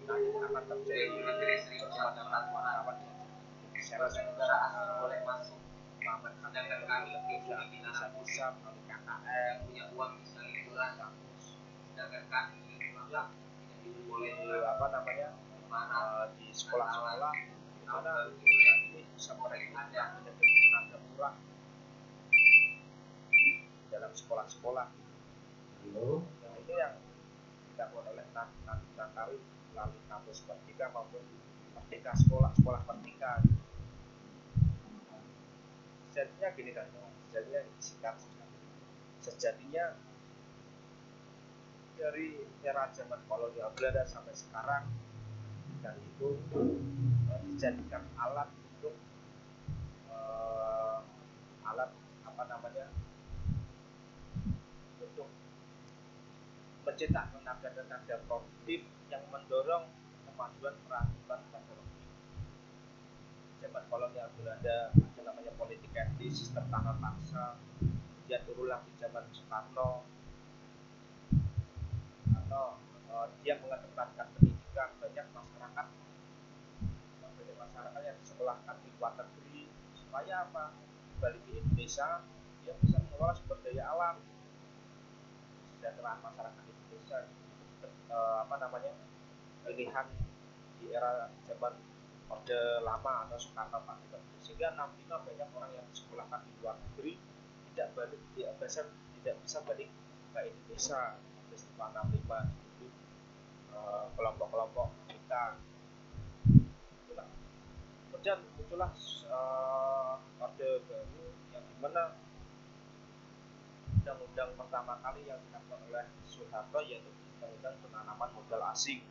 Nanti akan terjadi bagaimana kawan-kawan secara oleh masuk bisa melalui KKN, punya uang bisa liburan kampus, sedangkan kami di sekolah-sekolah di mana ini bisa merekrut tenaga murah dalam sekolah-sekolah. Dan itu yang dilakukan oleh Nadiem Makarim melalui kampus merdeka maupun merdeka sekolah merdeka. Sejatinya gini kan, sejatinya dari era zaman kolonial Belanda sampai sekarang, dan itu dijadikan alat untuk untuk mencetak tenaga produktif yang mendorong kemajuan peradaban teknologi. Zaman kolonial Belanda ada namanya politik etnis, sistem tanam paksa, kemudian berulang di zaman Soekarno, dia mengedepankan pendidikan. Banyak masyarakat yang disekolahkan di luar negeri supaya apa? Balik ke Indonesia dia bisa mengelola sumber daya alam, kesejahteraan masyarakat Indonesia. Pilihan di era zaman Orde Lama atau Soekarno Pak, sehingga 65 banyak orang yang disekolahkan di luar negeri tidak bisa balik ke Indonesia. Peristiwa 65 itu kelompok-kelompok kita. Kemudian muncullah Orde Baru yang dimana undang-undang pertama kali yang dilakukan oleh Soeharto yaitu undang-undang penanaman modal asing.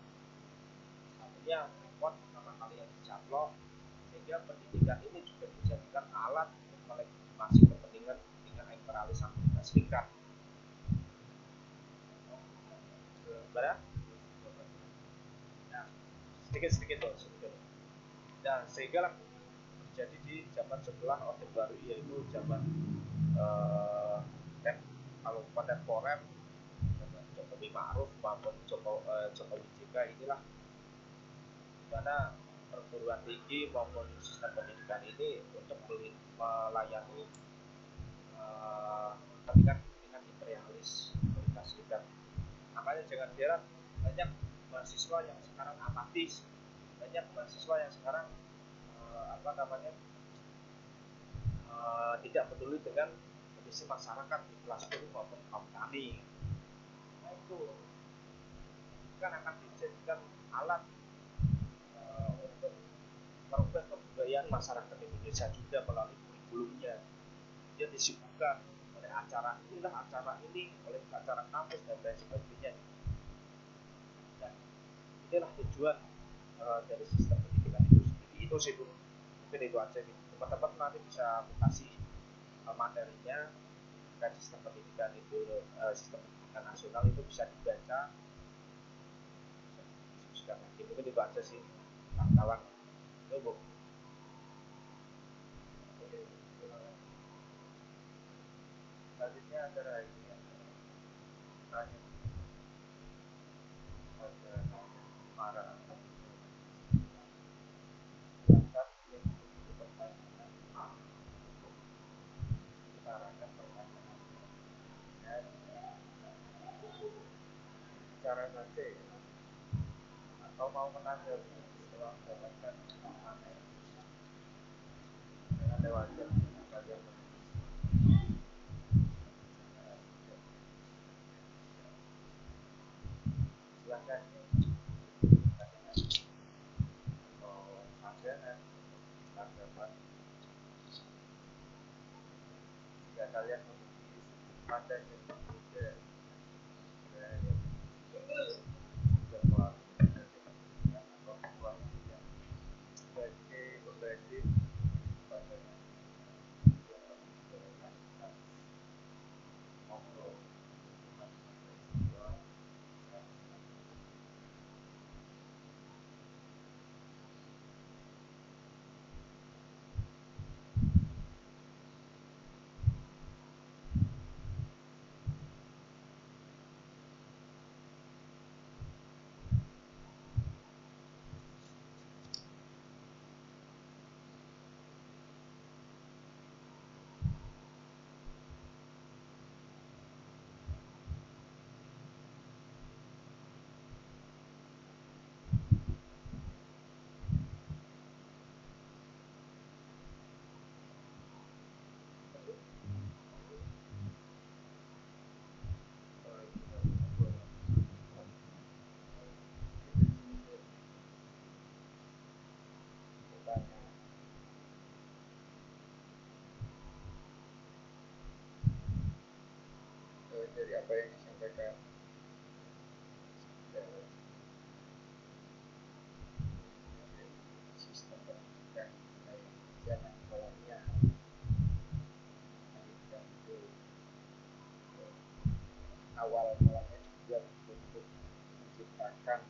Satunya repot pertama kali yang dicaplok, sehingga pendidikan ini juga dijadikan alat untuk melegitimasi kepentingan imperialis Amerika Serikat. Sedikit. Dan sehingga terjadi di zaman setelah Orde Baru, yaitu zaman kalau kontemporer Jokowi Ma'ruf maupun Jokowi JK, inilah dimana perguruan tinggi maupun sistem pendidikan ini untuk melayani kepentingan imperialis Amerika Serikat. Makanya jangan heran banyak mahasiswa yang sekarang apatis, banyak mahasiswa yang sekarang tidak peduli dengan kondisi masyarakat di kelas guru maupun kaum tani. Nah itu kan akan dijadikan alat untuk merubah kebudayaan masyarakat Indonesia juga melalui kurikulumnya. Dia disibukkan oleh acara ini, oleh acara kampus dan lain sebagainya. Dan inilah tujuan dari sistem pendidikan itu sendiri. Itu sih Bu, mungkin itu aja gitu. Teman-teman nanti bisa kasih materinya terkait sistem pendidikan itu, sistem pendidikan nasional itu bisa dibaca, bisa nanti. Mungkin itu aja sih kawan-kawan. Itu Bu. Selanjutnya ada lagi yang tanya pada para silakan yang memiliki pertanyaan utarakan pertanyaan dan bicara saja ya, atau mau menanggapi setelah mendapatkan materi dengan lewat chat bagian silakan atau pandangan tanggapan jika kalian memiliki pandang yang berbeda dan juga melalui atau melalui yang berbagai pandangan ngobrol dengan mahasiswa. Dari apa yang disampaikan sistem pendidikan zaman kolonial, pendidikan itu awal mulanya dibuat untuk menciptakan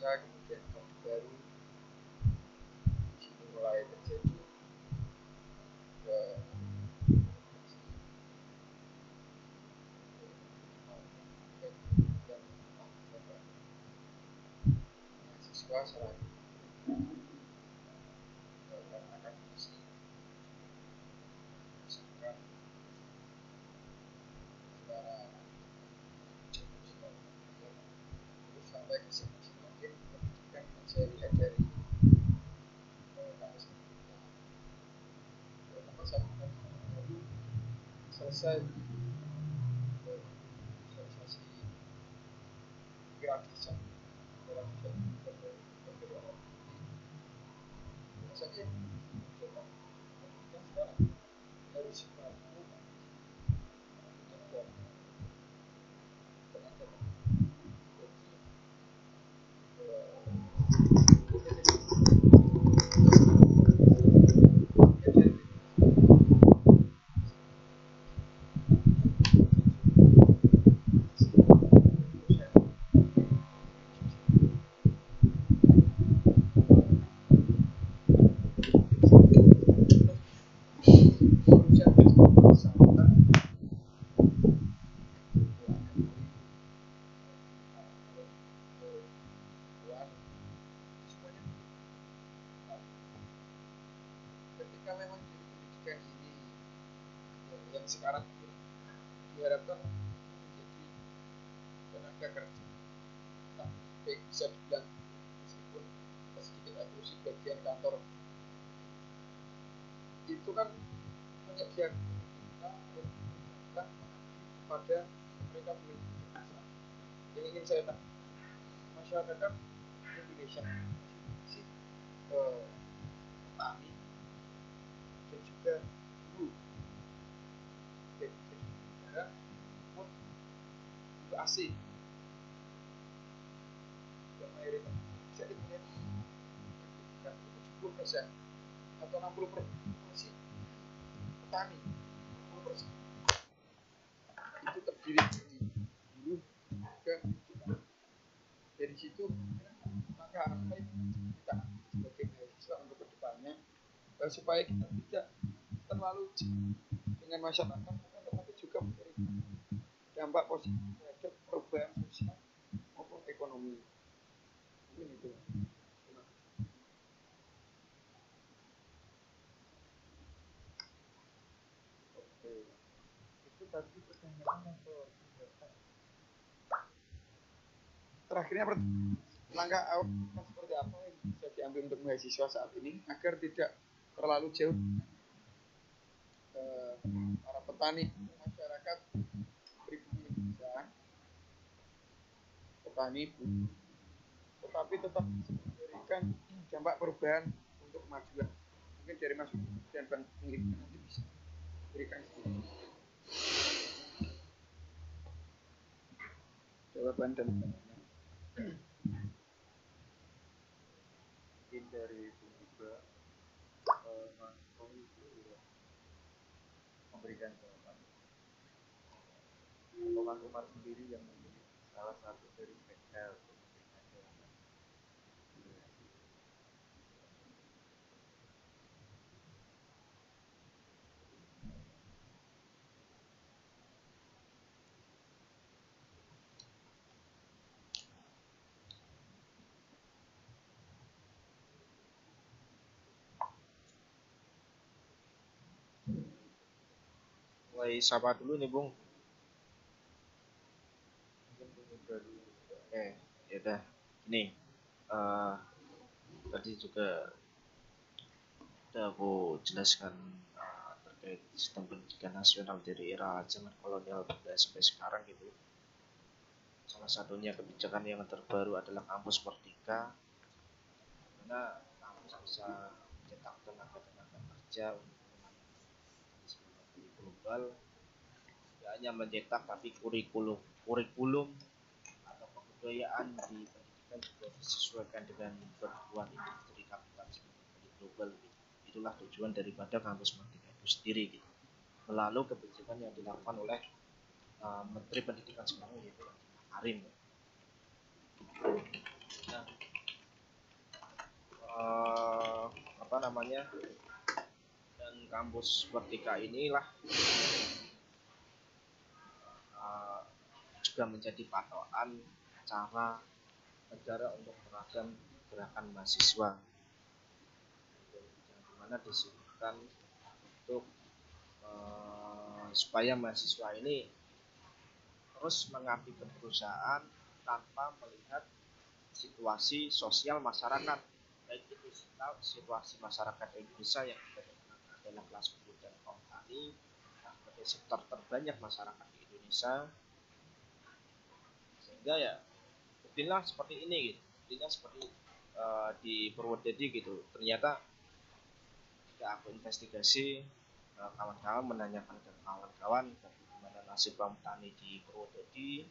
kemudian Orde Baru di sini mulai terjadi mahasiswa selanjutnya dan akademisi misalkan secara terus sampai ke sini mungkin pendidikan saya lihat dari baru selesai sosialisasi gratisan saja pendidikan sekarang harus mampu
syarat diharapkan menjadi tenaga kerja. Nah, baik bisa dibilang meskipun sedikit eksklusif bagian kantor itu kan menyediakan kita untuk menjaga pada mereka pengguna jasa. Yang ingin saya tanya, masyarakat Indonesia masih petani dan juga guru jadi negara maupun juga asing yang mayoritas bisa dilihat pendidikan itu 70% atau 60% masih petani, 60% itu terdiri dari guru juga petani. Dari situ maka apa yang kita sebagai mahasiswa untuk kedepannya supaya kita tidak terlalu dengan masyarakat tetapi juga memberikan dampak positif terhadap perubahan sosial maupun ekonomi. Mungkin itu.
Oke, itu tadi pertanyaan atau
terakhirnya langkah awal seperti apa yang bisa diambil untuk mahasiswa saat ini agar tidak terlalu jauh para petani masyarakat pribumi Indonesia, petani tetapi tetap memberikan dampak perubahan untuk kemajuan. Mungkin dari Mas dan Bang Ingrid nanti bisa berikan sedikit jawaban dan
mungkin dari Bung juga Mas Tommy itu juga memberikan jawaban atau Mas Umar sendiri yang menjadi salah satu dari PKL untuk memberikan jawaban. Mulai sapa dulu nih Bung. Mungkin Bung Indra dulu. Ya udah. Ini tadi juga udah aku jelaskan terkait sistem pendidikan nasional dari era zaman kolonial sampai sekarang gitu. Salah satunya kebijakan yang terbaru adalah kampus Merdeka, karena kampus bisa mencetak tenaga-tenaga kerja untuk melayani global. Tidak hanya mencetak tapi kurikulum atau kebudayaan di pendidikan juga disesuaikan dengan pertumbuhan industri kapitalisme global. Itulah tujuan daripada kampus Merdeka itu sendiri gitu. Melalui kebijakan yang dilakukan oleh Menteri Pendidikan sekarang yaitu Karim. Nah, apa namanya? Dan kampus Merdeka inilah juga menjadi patokan cara negara untuk melakukan gerakan mahasiswa, yang dimana disebutkan untuk supaya mahasiswa ini terus mengabdi ke perusahaan tanpa melihat situasi sosial masyarakat, baik itu situasi masyarakat Indonesia yang adalah kelas buruh dan kaum tani sebagai sektor terbanyak masyarakat di Indonesia, sehingga ya buktinya seperti ini gitu. Buktinya seperti di Purwodadi gitu. Ternyata ketika aku investigasi, kawan-kawan menanyakan ke kawan-kawan bagaimana nasib kaum tani di Purwodadi,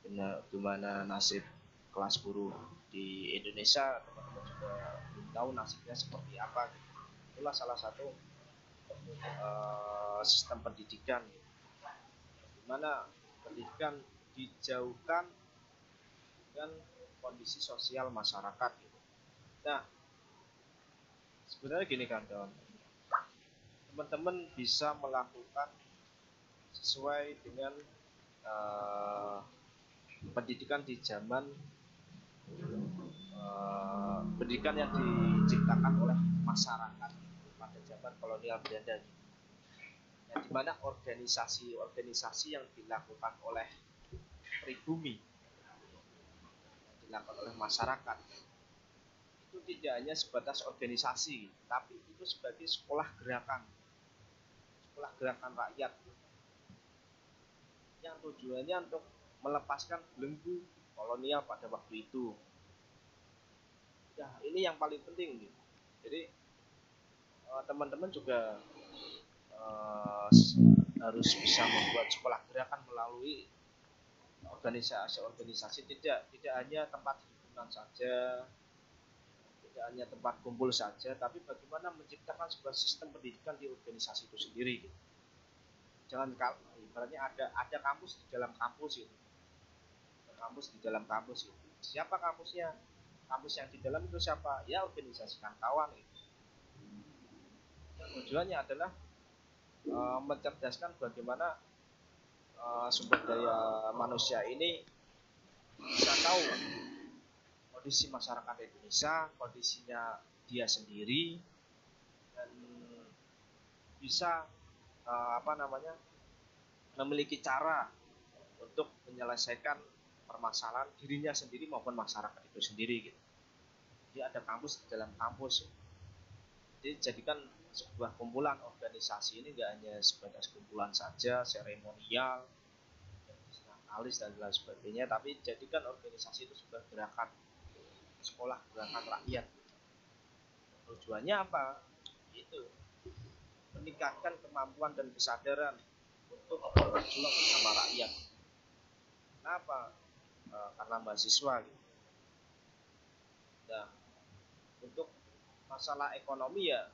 bagaimana nasib kelas buruh di Indonesia, teman-teman juga belum tahu nasibnya seperti apa gitu. Itulah salah satu sistem pendidikan gitu. Di mana pendidikan dijauhkan dengan kondisi sosial masyarakat gitu. Nah, sebenarnya gini kan teman-teman bisa melakukan sesuai dengan pendidikan di zaman pendidikan yang diciptakan oleh masyarakat pada zaman kolonial Belanda. di mana organisasi-organisasi yang dilakukan oleh pribumi, dilakukan oleh masyarakat, itu tidak hanya sebatas organisasi, tapi itu sebagai sekolah gerakan rakyat yang tujuannya untuk melepaskan belenggu kolonial pada waktu itu. Ya, ini yang paling penting gitu. Jadi teman-teman juga harus bisa membuat sekolah gerakan melalui organisasi-organisasi, tidak hanya tempat hiburan saja, tidak hanya tempat kumpul saja, tapi bagaimana menciptakan sebuah sistem pendidikan di organisasi itu sendiri gitu. Jangan ibaratnya ada kampus di dalam kampus itu. Kampus di dalam kampus itu. Siapa kampusnya? Kampus yang di dalam itu siapa? Ya organisasi kawan itu. Tujuannya adalah mencerdaskan bagaimana sumber daya manusia ini bisa tahu kondisi masyarakat Indonesia, kondisinya dia sendiri, dan bisa memiliki cara untuk menyelesaikan permasalahan dirinya sendiri maupun masyarakat itu sendiri gitu. Jadi ada kampus di dalam kampus. Jadi jadikan sebuah kumpulan organisasi ini tidak hanya sebatas kumpulan saja, seremonial, alis dan lain sebagainya, tapi jadikan organisasi itu sebuah gerakan, sekolah gerakan rakyat. Tujuannya apa? Itu meningkatkan kemampuan dan kesadaran untuk berjuang bersama rakyat. Kenapa? Karena mahasiswa gitu. Nah, untuk masalah ekonomi ya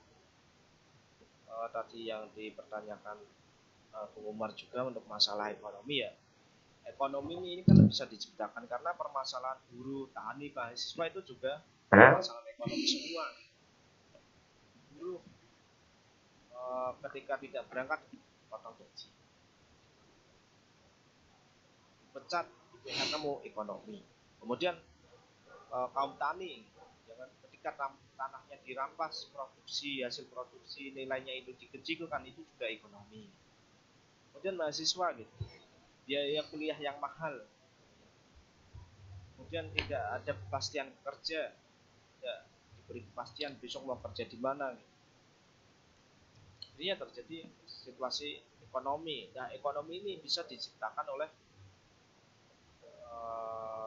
tadi yang dipertanyakan Bung Umar juga untuk masalah ekonomi ya. Ekonomi ini kan bisa diciptakan karena permasalahan buruh, tani, mahasiswa itu juga permasalahan ekonomi semua. Buruh ketika tidak berangkat potong gaji, pecat, PHK kamu ekonomi. Kemudian kaum tani, jangan ketika tanahnya dirampas, hasil produksi nilainya itu dikecilkan, itu juga ekonomi. Kemudian mahasiswa gitu, biaya kuliah yang mahal, kemudian tidak ada kepastian kerja, tidak diberi kepastian besok mau kerja di mana gitu. Jadi ya terjadi situasi ekonomi. Nah, ekonomi ini bisa diciptakan oleh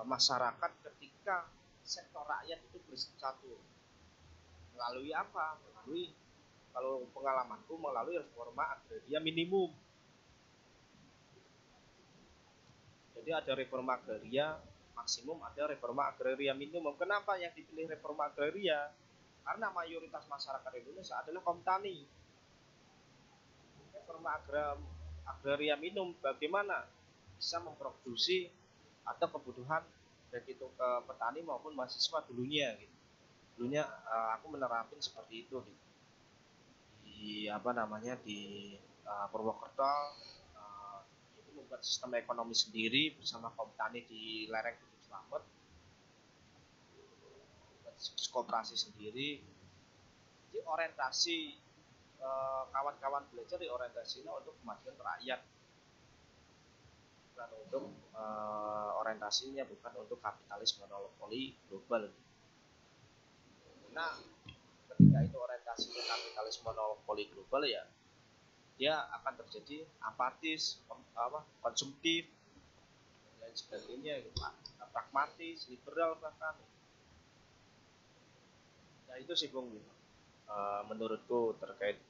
masyarakat ketika sektor rakyat itu bersatu. Melalui apa? Melalui, kalau pengalamanku, melalui reforma agraria minimum. Jadi ada reforma agraria maksimum, ada reforma agraria minimum. Kenapa yang dipilih reforma agraria? Karena mayoritas masyarakat Indonesia adalah kaum tani. Reforma agraria minimum bagaimana bisa memproduksi atau kebutuhan baik itu ke petani maupun mahasiswa dulunya gitu. Dulunya aku menerapin seperti itu gitu. Di Purwokerto itu membuat sistem ekonomi sendiri bersama kaum tani di lereng Gunung Slamet, koperasi sendiri. Jadi orientasi kawan-kawan belajar di orientasinya untuk kemajuan rakyat, bukan untuk orientasinya bukan untuk kapitalis monopoli global. Nah, ketika itu orientasinya kapitalis monopoli global ya, dia akan terjadi apatis, konsumtif, dan lain sebagainya, gitu, pragmatis, liberal bahkan. Nah itu sih Bung, menurutku terkait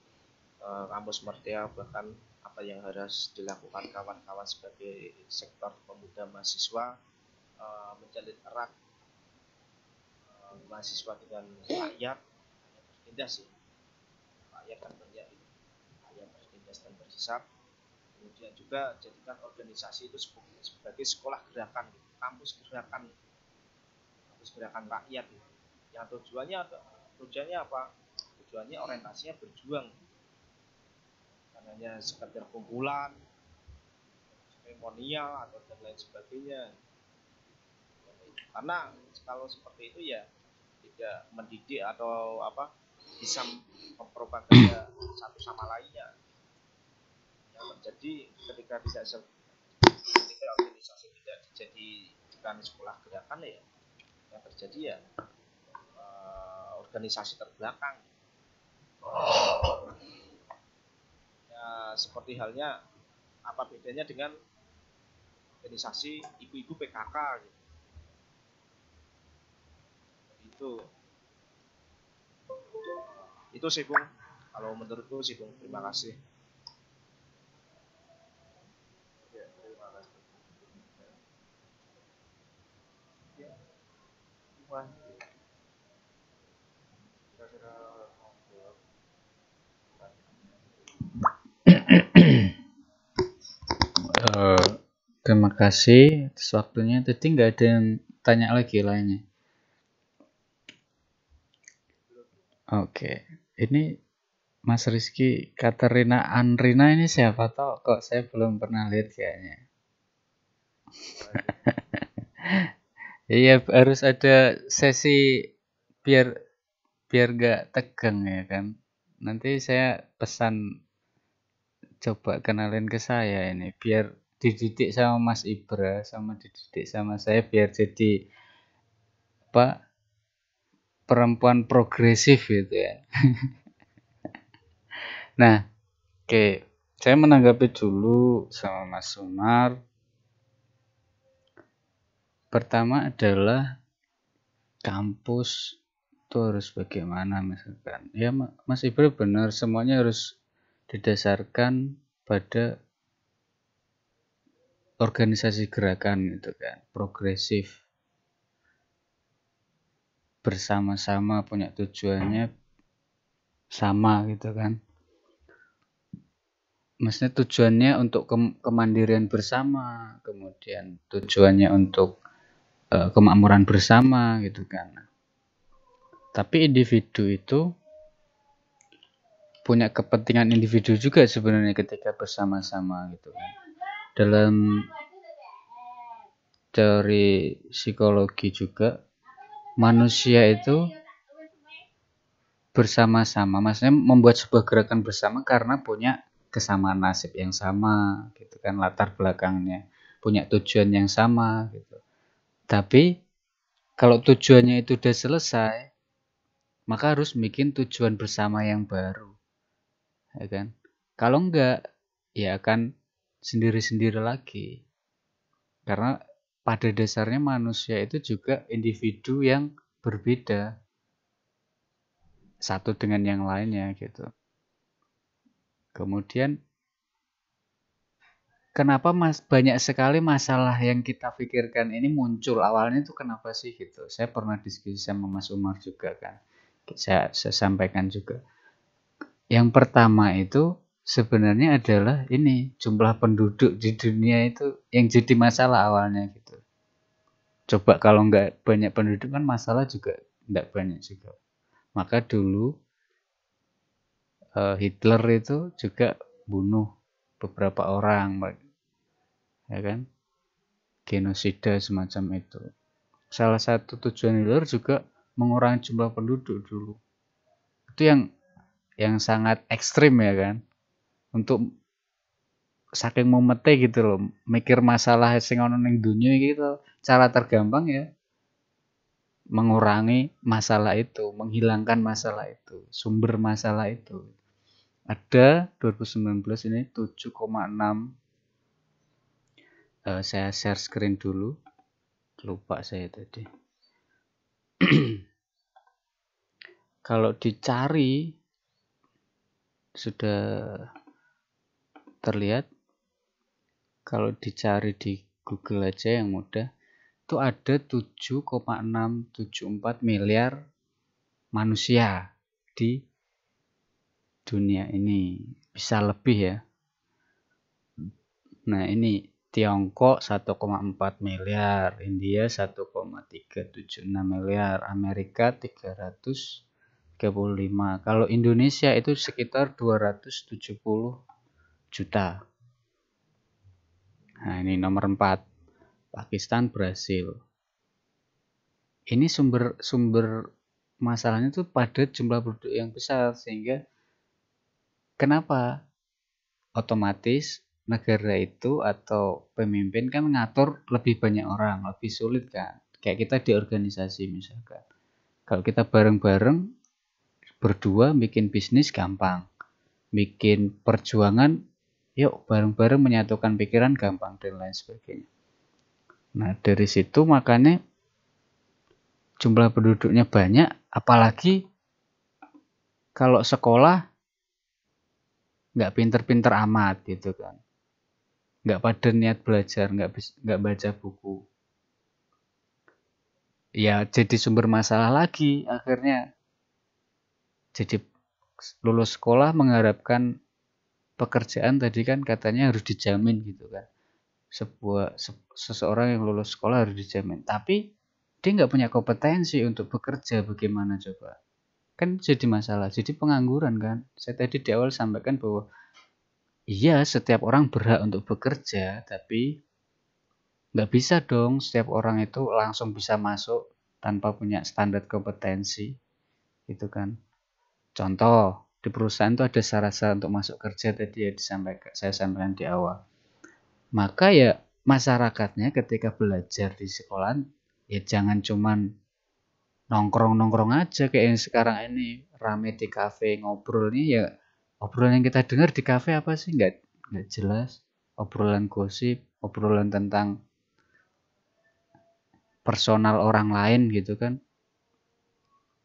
kampus Merdeka, bahkan apa yang harus dilakukan kawan-kawan sebagai sektor pemuda mahasiswa, menjalin erat mahasiswa dengan rakyat, bertindas sih. Rakyat kan banyak, rakyat bertindas dan berhisap. Kemudian juga jadikan organisasi itu sebagai sekolah gerakan, kampus gerakan rakyat. Yang tujuannya apa? Tujuannya orientasinya berjuang, bukan hanya sekedar kumpulan, seremonial atau dan lain sebagainya. Karena kalau seperti itu ya tidak mendidik atau bisa mempropaganda satu sama lainnya. Yang terjadi ketika organisasi tidak dijadikan sekolah gerakan ya, yang terjadi ya organisasi terbelakang. Ya, seperti halnya apa bedanya dengan organisasi ibu-ibu PKK gitu. Itu sih Bung, kalau menurutku sih Bung. Terima kasih.
Ya, terima kasih. Ya, Wah, kira-kira ngobrol.
Terima kasih atas waktunya. Tadi nggak ada yang tanya lagi lainnya. Oke, ini Mas Rizky Katerina Anrina ini siapa toh? Kok saya belum pernah lihat kayaknya. Iya, harus ada sesi biar nggak tegang ya kan. Nanti saya pesan coba kenalin ke saya ini biar dididik sama Mas Ibra sama dididik sama saya biar jadi apa perempuan progresif gitu ya. Nah, oke, saya menanggapi dulu sama Mas Sumar. Pertama adalah kampus itu harus bagaimana misalkan. Ya Mas Ibra benar, semuanya harus didasarkan pada organisasi gerakan itu kan, progresif. Bersama-sama punya tujuannya sama gitu kan. Maksudnya tujuannya untuk kemandirian bersama, kemudian tujuannya untuk kemakmuran bersama gitu kan. Tapi individu itu punya kepentingan individu juga sebenarnya ketika bersama-sama gitu kan. Dalam teori psikologi juga manusia itu bersama-sama, maksudnya membuat sebuah gerakan bersama karena punya kesamaan nasib yang sama gitu kan, latar belakangnya punya tujuan yang sama gitu. Tapi kalau tujuannya itu udah selesai, maka harus bikin tujuan bersama yang baru, ya kan? Kalau enggak, ya akan sendiri-sendiri lagi. Karena pada dasarnya manusia itu juga individu yang berbeda satu dengan yang lainnya gitu. Kemudian kenapa banyak sekali masalah yang kita pikirkan ini muncul awalnya itu kenapa sih gitu. Saya pernah diskusi sama Mas Umar juga kan. Saya sampaikan juga. Yang pertama itu sebenarnya adalah ini jumlah penduduk di dunia itu yang jadi masalah awalnya gitu. Coba kalau nggak banyak penduduk kan masalah juga nggak banyak juga. Maka dulu Hitler itu juga bunuh beberapa orang, ya kan? Genosida semacam itu. Salah satu tujuan Hitler juga mengurangi jumlah penduduk dulu. Itu yang sangat ekstrim ya kan. Untuk saking memete gitu loh, mikir masalah sing ono ning dunya gitu. Cara tergampang ya mengurangi masalah itu, menghilangkan masalah itu, sumber masalah itu. Ada 2019 ini 7,6. Saya share screen dulu. Lupa saya tadi. Kalau dicari sudah terlihat. Kalau dicari di Google aja yang mudah, itu ada 7,674 miliar manusia di dunia ini. Bisa lebih ya. Nah ini Tiongkok 1,4 miliar, India 1,376 miliar, Amerika 335. Kalau Indonesia itu sekitar 270 juta. Nah ini nomor 4. Pakistan, Brasil. Ini sumber masalahnya itu pada jumlah penduduk yang besar, sehingga kenapa otomatis negara itu atau pemimpin kan ngatur lebih banyak orang, lebih sulit kan. Kayak kita di organisasi misalkan. Kalau kita bareng-bareng berdua bikin bisnis gampang. Bikin perjuangan yuk bareng-bareng menyatukan pikiran gampang dan lain sebagainya. Nah, dari situ makanya jumlah penduduknya banyak, apalagi kalau sekolah nggak pinter-pinter amat gitu kan. Nggak pada niat belajar, nggak baca buku. Ya jadi sumber masalah lagi akhirnya. Jadi lulus sekolah mengharapkan pekerjaan tadi kan katanya harus dijamin gitu kan. Seseorang yang lulus sekolah harus dijamin. Tapi dia nggak punya kompetensi untuk bekerja, bagaimana coba? Kan jadi masalah, jadi pengangguran kan. Saya tadi di awal sampaikan bahwa iya setiap orang berhak untuk bekerja, tapi nggak bisa dong setiap orang itu langsung bisa masuk tanpa punya standar kompetensi gitu kan. Contoh di perusahaan itu ada syarat-syarat untuk masuk kerja tadi ya saya sampaikan di awal. Maka ya masyarakatnya ketika belajar di sekolah ya jangan cuman nongkrong-nongkrong aja kayak yang sekarang ini rame di kafe ngobrolnya ya obrolan yang kita dengar di kafe apa sih nggak jelas, obrolan gosip, obrolan tentang personal orang lain gitu kan,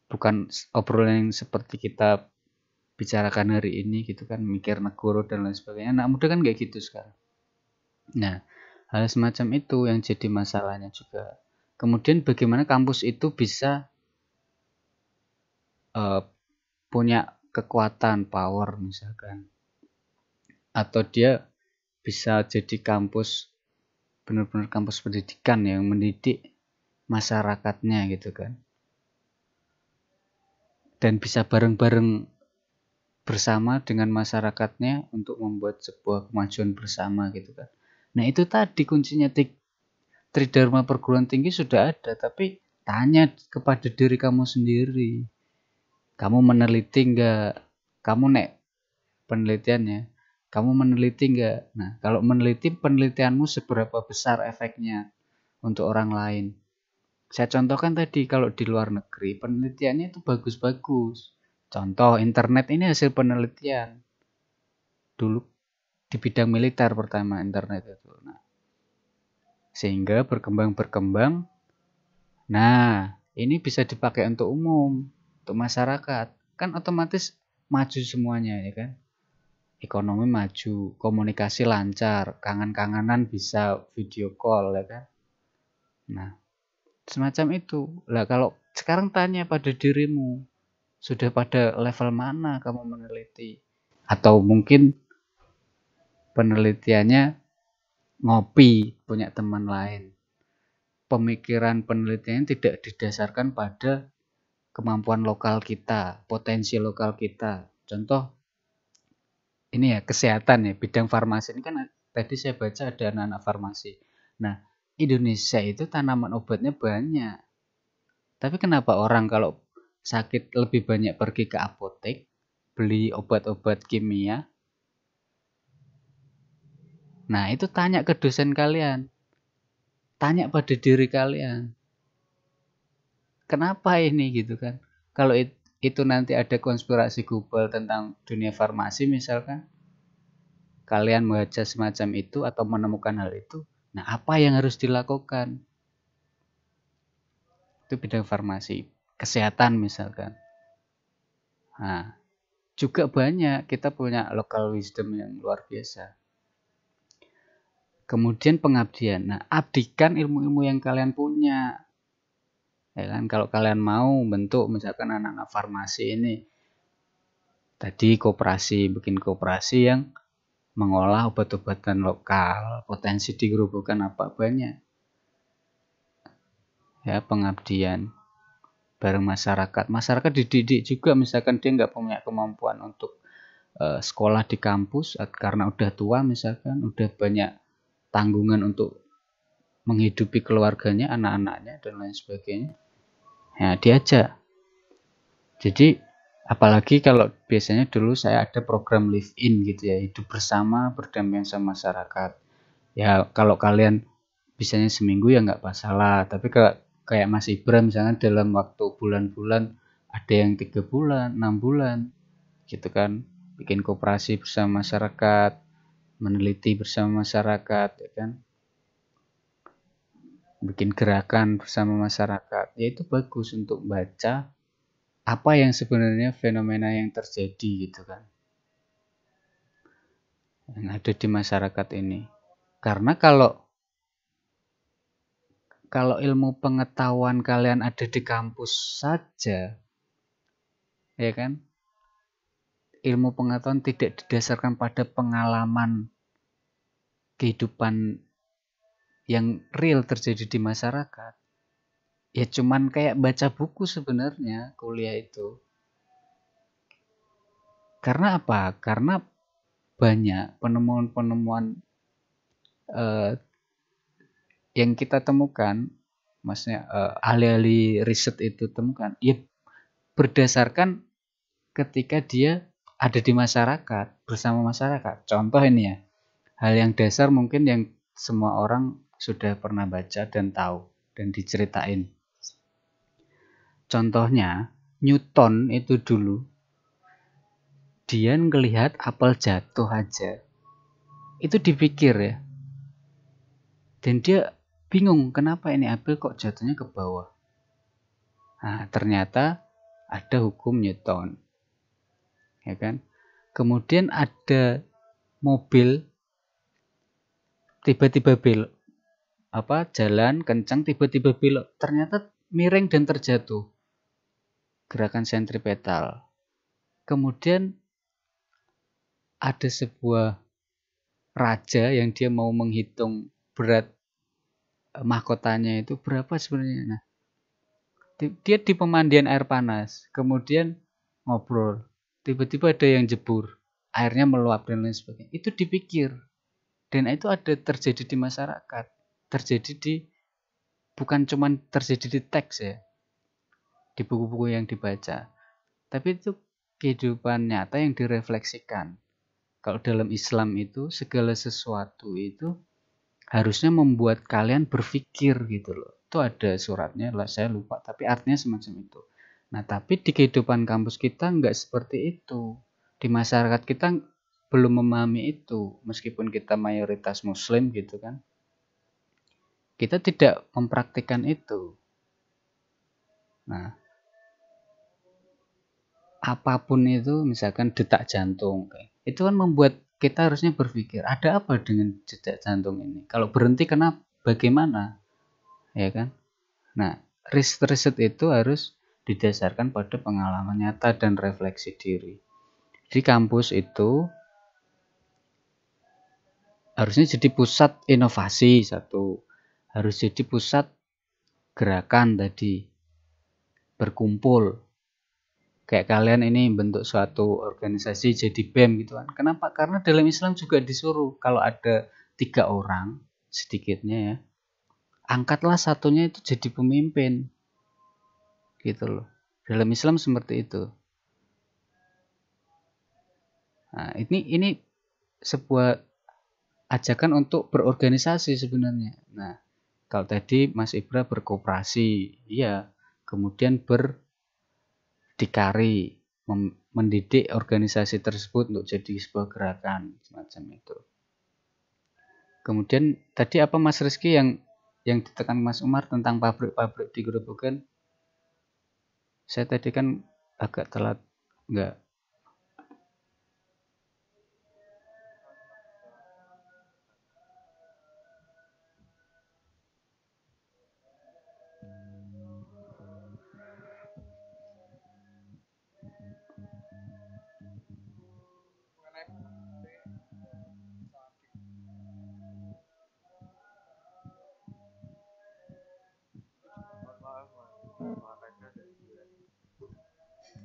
bukan obrolan yang seperti kita bicarakan hari ini gitu kan, mikir negoro dan lain sebagainya. Anak muda kan kayak gitu sekarang. Nah, hal semacam itu yang jadi masalahnya juga. Kemudian bagaimana kampus itu bisa punya kekuatan, power misalkan, atau dia bisa jadi kampus benar-benar kampus pendidikan yang mendidik masyarakatnya gitu kan, dan bisa bareng-bareng bersama dengan masyarakatnya untuk membuat sebuah kemajuan bersama gitu kan. Nah itu tadi kuncinya. Tridharma perguruan tinggi sudah ada, tapi tanya kepada diri kamu sendiri, kamu meneliti nggak? Kamu penelitiannya, kamu meneliti nggak? Nah kalau meneliti, penelitianmu seberapa besar efeknya untuk orang lain? Saya contohkan tadi, kalau di luar negeri penelitiannya itu bagus-bagus. Contoh internet ini hasil penelitian dulu di bidang militer pertama internet itu. Nah, sehingga berkembang. Nah, ini bisa dipakai untuk umum, untuk masyarakat. Kan otomatis maju semuanya ya kan. Ekonomi maju, komunikasi lancar, kangen-kangenan bisa video call ya kan. Nah, semacam itu. Lah kalau sekarang tanya pada dirimu, sudah pada level mana kamu meneliti? Atau mungkin penelitiannya ngopi, punya teman lain. Pemikiran penelitian tidak didasarkan pada kemampuan lokal kita, potensi lokal kita. Contoh, ini ya kesehatan ya, bidang farmasi ini kan tadi saya baca ada anak-anak farmasi. Nah, Indonesia itu tanaman obatnya banyak. Tapi kenapa orang kalau sakit lebih banyak pergi ke apotek, beli obat-obat kimia? Nah, itu tanya ke dosen kalian. Tanya pada diri kalian. Kenapa ini gitu kan? Kalau itu nanti ada konspirasi global tentang dunia farmasi misalkan, kalian membaca semacam itu atau menemukan hal itu, nah apa yang harus dilakukan? Itu bidang farmasi, kesehatan misalkan. Nah, juga banyak, kita punya local wisdom yang luar biasa. Kemudian pengabdian. Nah, abdikan ilmu-ilmu yang kalian punya. Ya kan, kalau kalian mau bentuk misalkan anak-anak farmasi ini tadi koperasi, bikin koperasi yang mengolah obat-obatan lokal, potensi digerobokan apa banyak. Ya, pengabdian bareng masyarakat. Masyarakat dididik juga, misalkan dia nggak punya kemampuan untuk sekolah di kampus karena udah tua misalkan, udah banyak tanggungan untuk menghidupi keluarganya, anak-anaknya dan lain sebagainya. Ya, diajak. Jadi Apalagi kalau biasanya dulu saya ada program live in gitu ya, hidup bersama berdampingan sama masyarakat. Ya kalau kalian bisanya seminggu ya nggak masalah, tapi kalau kayak Mas Ibra misalnya dalam waktu bulan-bulan, ada yang 3 bulan, 6 bulan gitu kan, bikin koperasi bersama masyarakat, meneliti bersama masyarakat, ya kan, bikin gerakan bersama masyarakat, ya itu bagus untuk baca apa yang sebenarnya fenomena yang terjadi gitu kan, yang ada di masyarakat ini. Karena kalau ilmu pengetahuan kalian ada di kampus saja, ya kan, ilmu pengetahuan tidak didasarkan pada pengalaman kehidupan yang real terjadi di masyarakat, ya cuman kayak baca buku sebenarnya kuliah itu. Karena apa? Karena banyak penemuan-penemuan eh, yang kita temukan, maksudnya ahli-ahli riset itu temukan, ya berdasarkan ketika dia ada di masyarakat, bersama masyarakat. Contoh ini ya, hal yang dasar mungkin yang semua orang sudah pernah baca dan tahu dan diceritain. Contohnya, Newton itu dulu, dia ngelihat apel jatuh aja, itu dipikir ya, dan dia bingung kenapa ini apel kok jatuhnya ke bawah. Nah, ternyata ada hukum Newton, ya kan. Kemudian ada mobil tiba-tiba belok, jalan kencang tiba-tiba belok, ternyata miring dan terjatuh, gerakan sentripetal. Kemudian ada sebuah raja yang dia mau menghitung berat mahkotanya itu berapa sebenarnya. Nah, dia di pemandian air panas, kemudian ngobrol, tiba-tiba ada yang jebur, airnya meluap dan lain sebagainya. Itu dipikir, dan itu ada terjadi di masyarakat, terjadi di, bukan cuma terjadi di teks ya, di buku-buku yang dibaca, tapi itu kehidupan nyata yang direfleksikan. Kalau dalam Islam itu segala sesuatu itu harusnya membuat kalian berpikir gitu loh. Itu ada suratnya lah, saya lupa, tapi artinya semacam itu. Nah, tapi di kehidupan kampus kita nggak seperti itu. Di masyarakat kita belum memahami itu, meskipun kita mayoritas muslim gitu kan. Kita tidak mempraktikkan itu. Nah, apapun itu, misalkan detak jantung, itu kan membuat kita harusnya berpikir, ada apa dengan detak jantung ini? Kalau berhenti kenapa? Bagaimana? Ya kan? Nah, riset-riset itu harus didasarkan pada pengalaman nyata dan refleksi diri. Di kampus itu harusnya jadi pusat inovasi satu, harus jadi pusat gerakan tadi, berkumpul. Kayak kalian ini bentuk suatu organisasi jadi BEM gitu kan. Kenapa? Karena dalam Islam juga disuruh kalau ada 3 orang sedikitnya ya, angkatlah satunya itu jadi pemimpin. Gitu loh. Dalam Islam seperti itu. Nah, ini sebuah ajakan untuk berorganisasi sebenarnya. Nah, kalau tadi Mas Ibra berkoperasi, iya, kemudian berdikari, mendidik organisasi tersebut untuk jadi sebuah gerakan semacam itu. Kemudian tadi apa Mas Rizky yang ditekan Mas Umar tentang pabrik-pabrik di Gerobogan? Saya tadi kan agak telat, enggak.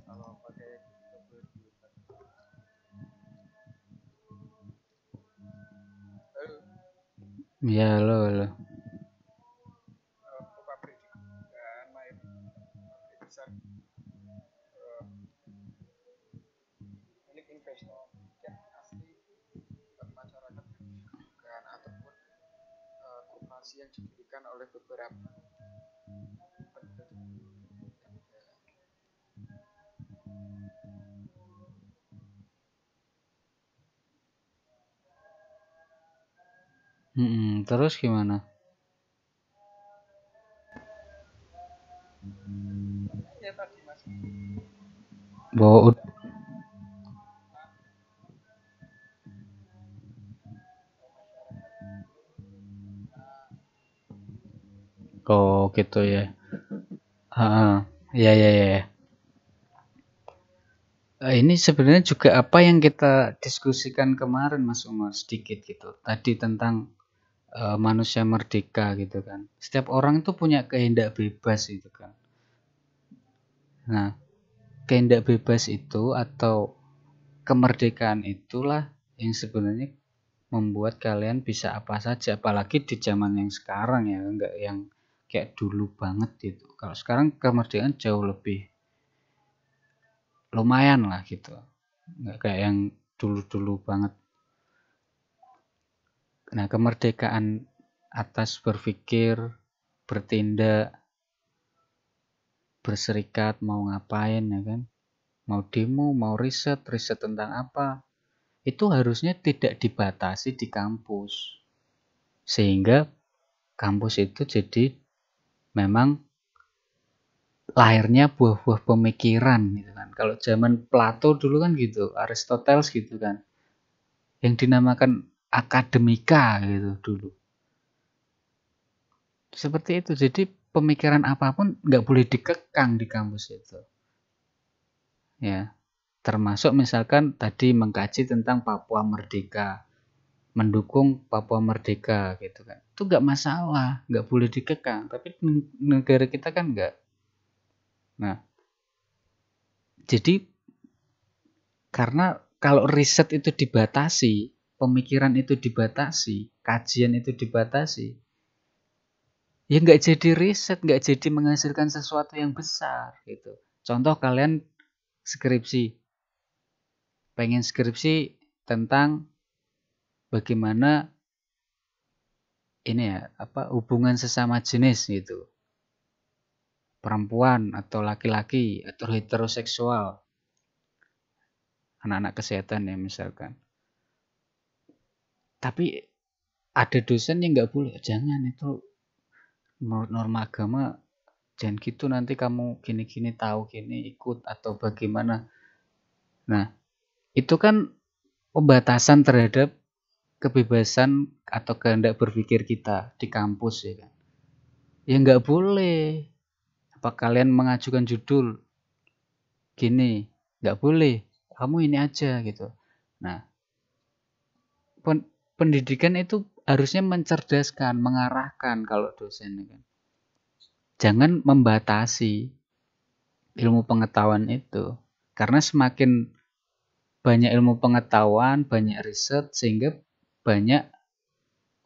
Kalau pakai double diutak.
Ya, halo.
Pabrik di Gerobogan, pabrik besar relasi yang diberikan oleh beberapa
Terus gimana?
ya tadi mas.
Bahwa oh gitu ya. Ya ya ya. Ini sebenarnya juga apa yang kita diskusikan kemarin Mas Umar sedikit gitu. Tadi tentang manusia merdeka gitu kan. Setiap orang itu punya kehendak bebas gitu kan. Nah, kehendak bebas itu atau kemerdekaan itulah yang sebenarnya membuat kalian bisa apa saja, apalagi di zaman yang sekarang ya, enggak yang kayak dulu banget gitu. Kalau sekarang kemerdekaan jauh lebih lumayan lah gitu, enggak kayak yang dulu-dulu banget. Nah, kemerdekaan atas berpikir, bertindak, berserikat, mau ngapain ya kan, mau demo, mau riset tentang apa, itu harusnya tidak dibatasi di kampus, sehingga kampus itu jadi memang lahirnya buah-buah pemikiran gitu kan. Kalau zaman Plato dulu kan gitu, Aristoteles gitu kan, yang dinamakan akademika gitu dulu. Seperti itu, jadi pemikiran apapun nggak boleh dikekang di kampus itu. Ya, termasuk misalkan tadi mengkaji tentang Papua Merdeka, mendukung Papua Merdeka gitu kan, itu nggak masalah, nggak boleh dikekang. Tapi negara kita kan nggak. Nah, jadi karena kalau riset itu dibatasi, pemikiran itu dibatasi, kajian itu dibatasi, ya nggak jadi riset, nggak jadi menghasilkan sesuatu yang besar gitu. Contoh kalian skripsi, pengen skripsi tentang bagaimana ini ya hubungan sesama jenis gitu, perempuan atau laki-laki atau heteroseksual, anak-anak kesehatan ya misalkan. Tapi ada dosen yang nggak boleh, jangan, itu menurut norma agama jangan gitu, nanti kamu gini-gini tahu gini ikut atau bagaimana. Nah, itu kan pembatasan terhadap kebebasan atau kehendak berpikir kita di kampus ya kan. Ya nggak boleh. Apa kalian mengajukan judul gini, nggak boleh, kamu ini aja gitu. Nah, pendidikan itu harusnya mencerdaskan, mengarahkan kalau dosen kan. Jangan membatasi ilmu pengetahuan itu. Karena semakin banyak ilmu pengetahuan, banyak riset, sehingga banyak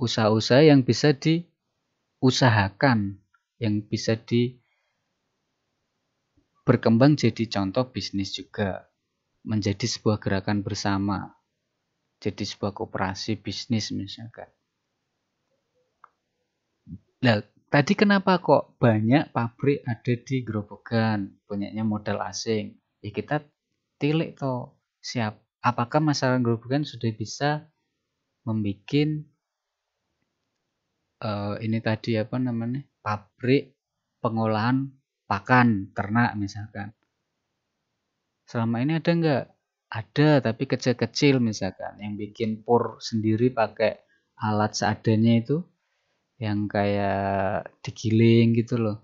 usaha-usaha yang bisa diusahakan, yang bisa berkembang jadi contoh bisnis juga, menjadi sebuah gerakan bersama, jadi sebuah koperasi bisnis misalkan. Nah, tadi kenapa kok banyak pabrik ada di Grobogan, banyaknya modal asing? Ya kita tilik toh, siap. Apakah masyarakat Grobogan sudah bisa membuat ini tadi pabrik pengolahan pakan ternak misalkan? Selama ini ada nggak? Ada, tapi kecil-kecil misalkan, yang bikin pur sendiri pakai alat seadanya itu, yang kayak digiling gitu loh.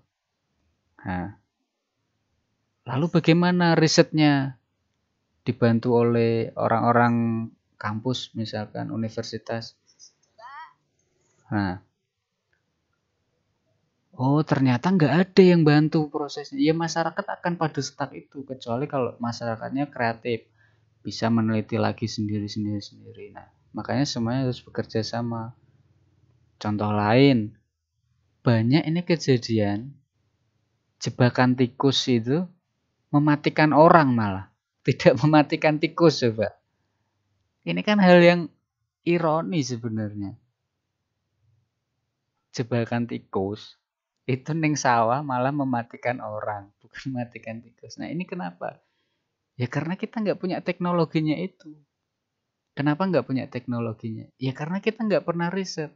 Nah, lalu bagaimana risetnya? Dibantu oleh orang-orang kampus misalkan, universitas. Nah, oh ternyata nggak ada yang bantu prosesnya. Ya masyarakat akan pada stuck itu, kecuali kalau masyarakatnya kreatif, bisa meneliti lagi sendiri. Nah, makanya semuanya harus bekerja sama. Contoh lain, banyak ini kejadian jebakan tikus itu mematikan orang malah, tidak mematikan tikus coba. Ini kan hal yang ironi sebenarnya. jebakan tikus itu ning sawah malah mematikan orang, bukan mematikan tikus. Nah ini kenapa? Ya karena kita nggak punya teknologinya itu. Kenapa nggak punya teknologinya? Ya karena kita nggak pernah riset.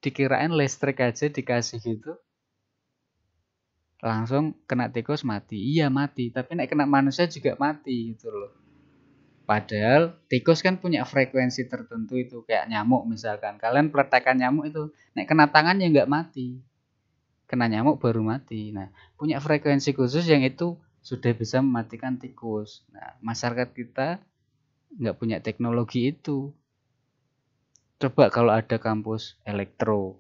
Dikirain listrik aja dikasih gitu, langsung kena tikus mati. Iya mati, tapi nek kena manusia juga mati gitu loh. Padahal tikus kan punya frekuensi tertentu itu, kayak nyamuk misalkan. Kalian peletekan nyamuk itu, nek kena tangan ya nggak mati. Kena nyamuk baru mati. Nah, punya frekuensi khusus yang itu sudah bisa mematikan tikus. Nah, masyarakat kita nggak punya teknologi itu. Coba kalau ada kampus elektro,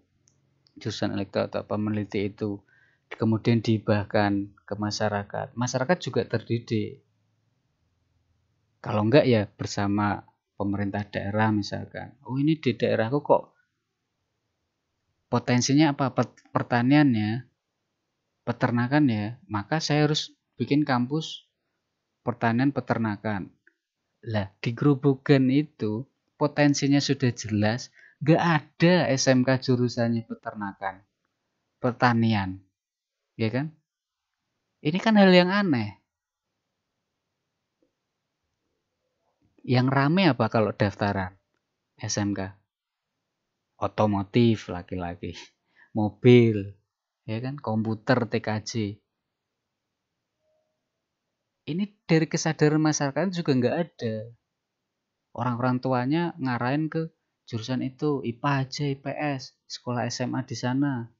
jurusan elektro atau apa meneliti itu, kemudian dihibahkan ke masyarakat, masyarakat juga terdidik. Kalau enggak ya bersama pemerintah daerah misalkan. Oh ini di daerahku kok potensinya apa? Pertanian ya, peternakan ya, maka saya harus bikin kampus pertanian peternakan. Lah di Grobogan itu potensinya sudah jelas, nggak ada SMK jurusannya peternakan, pertanian, ya kan? Ini kan hal yang aneh. Yang rame apa kalau daftaran SMK? Otomotif laki-laki, mobil, ya kan, komputer TKJ. Ini dari kesadaran masyarakat juga nggak ada. Orang-orang tuanya ngarahin ke jurusan itu, IPA aja, IPS, sekolah SMA di sana.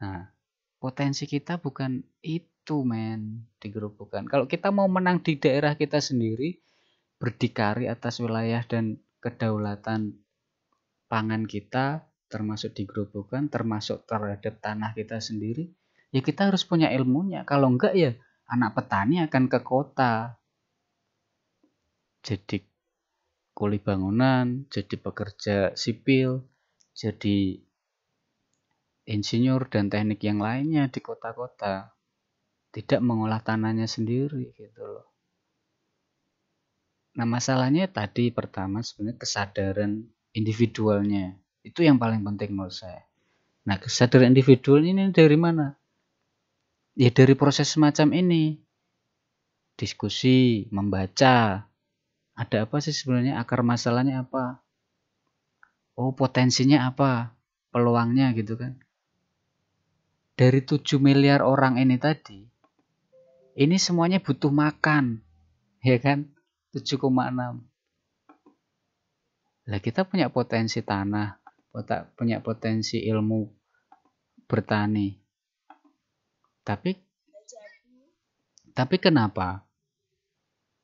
Nah, potensi kita bukan itu, men, di Grobogan. Kalau kita mau menang di daerah kita sendiri, berdikari atas wilayah dan kedaulatan pangan kita, termasuk di Grobogan, termasuk terhadap tanah kita sendiri, ya kita harus punya ilmunya. Kalau enggak ya anak petani akan ke kota, jadi kuli bangunan, jadi pekerja sipil, jadi insinyur dan teknik yang lainnya di kota-kota, tidak mengolah tanahnya sendiri gitu loh. Nah masalahnya tadi pertama sebenarnya kesadaran individualnya, itu yang paling penting menurut saya. Nah kesadaran individual ini dari mana? Ya dari proses semacam ini, diskusi, membaca, ada apa sih sebenarnya, akar masalahnya apa, oh potensinya apa, peluangnya gitu kan. Dari 7 miliar orang ini tadi, ini semuanya butuh makan, ya kan, 7,6. Lah kita punya potensi tanah, punya potensi ilmu bertani, tapi kenapa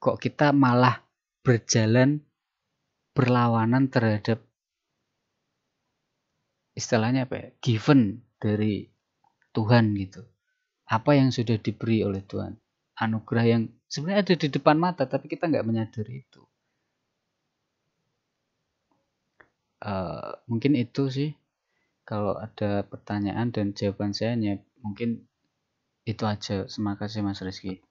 kok kita malah berjalan berlawanan terhadap istilahnya apa ya, given dari Tuhan gitu. Apa yang sudah diberi oleh Tuhan, anugerah yang sebenarnya ada di depan mata tapi kita nggak menyadari itu. Mungkin itu sih, kalau ada pertanyaan dan jawaban saya ya mungkin itu aja. Terima kasih Mas Rizky.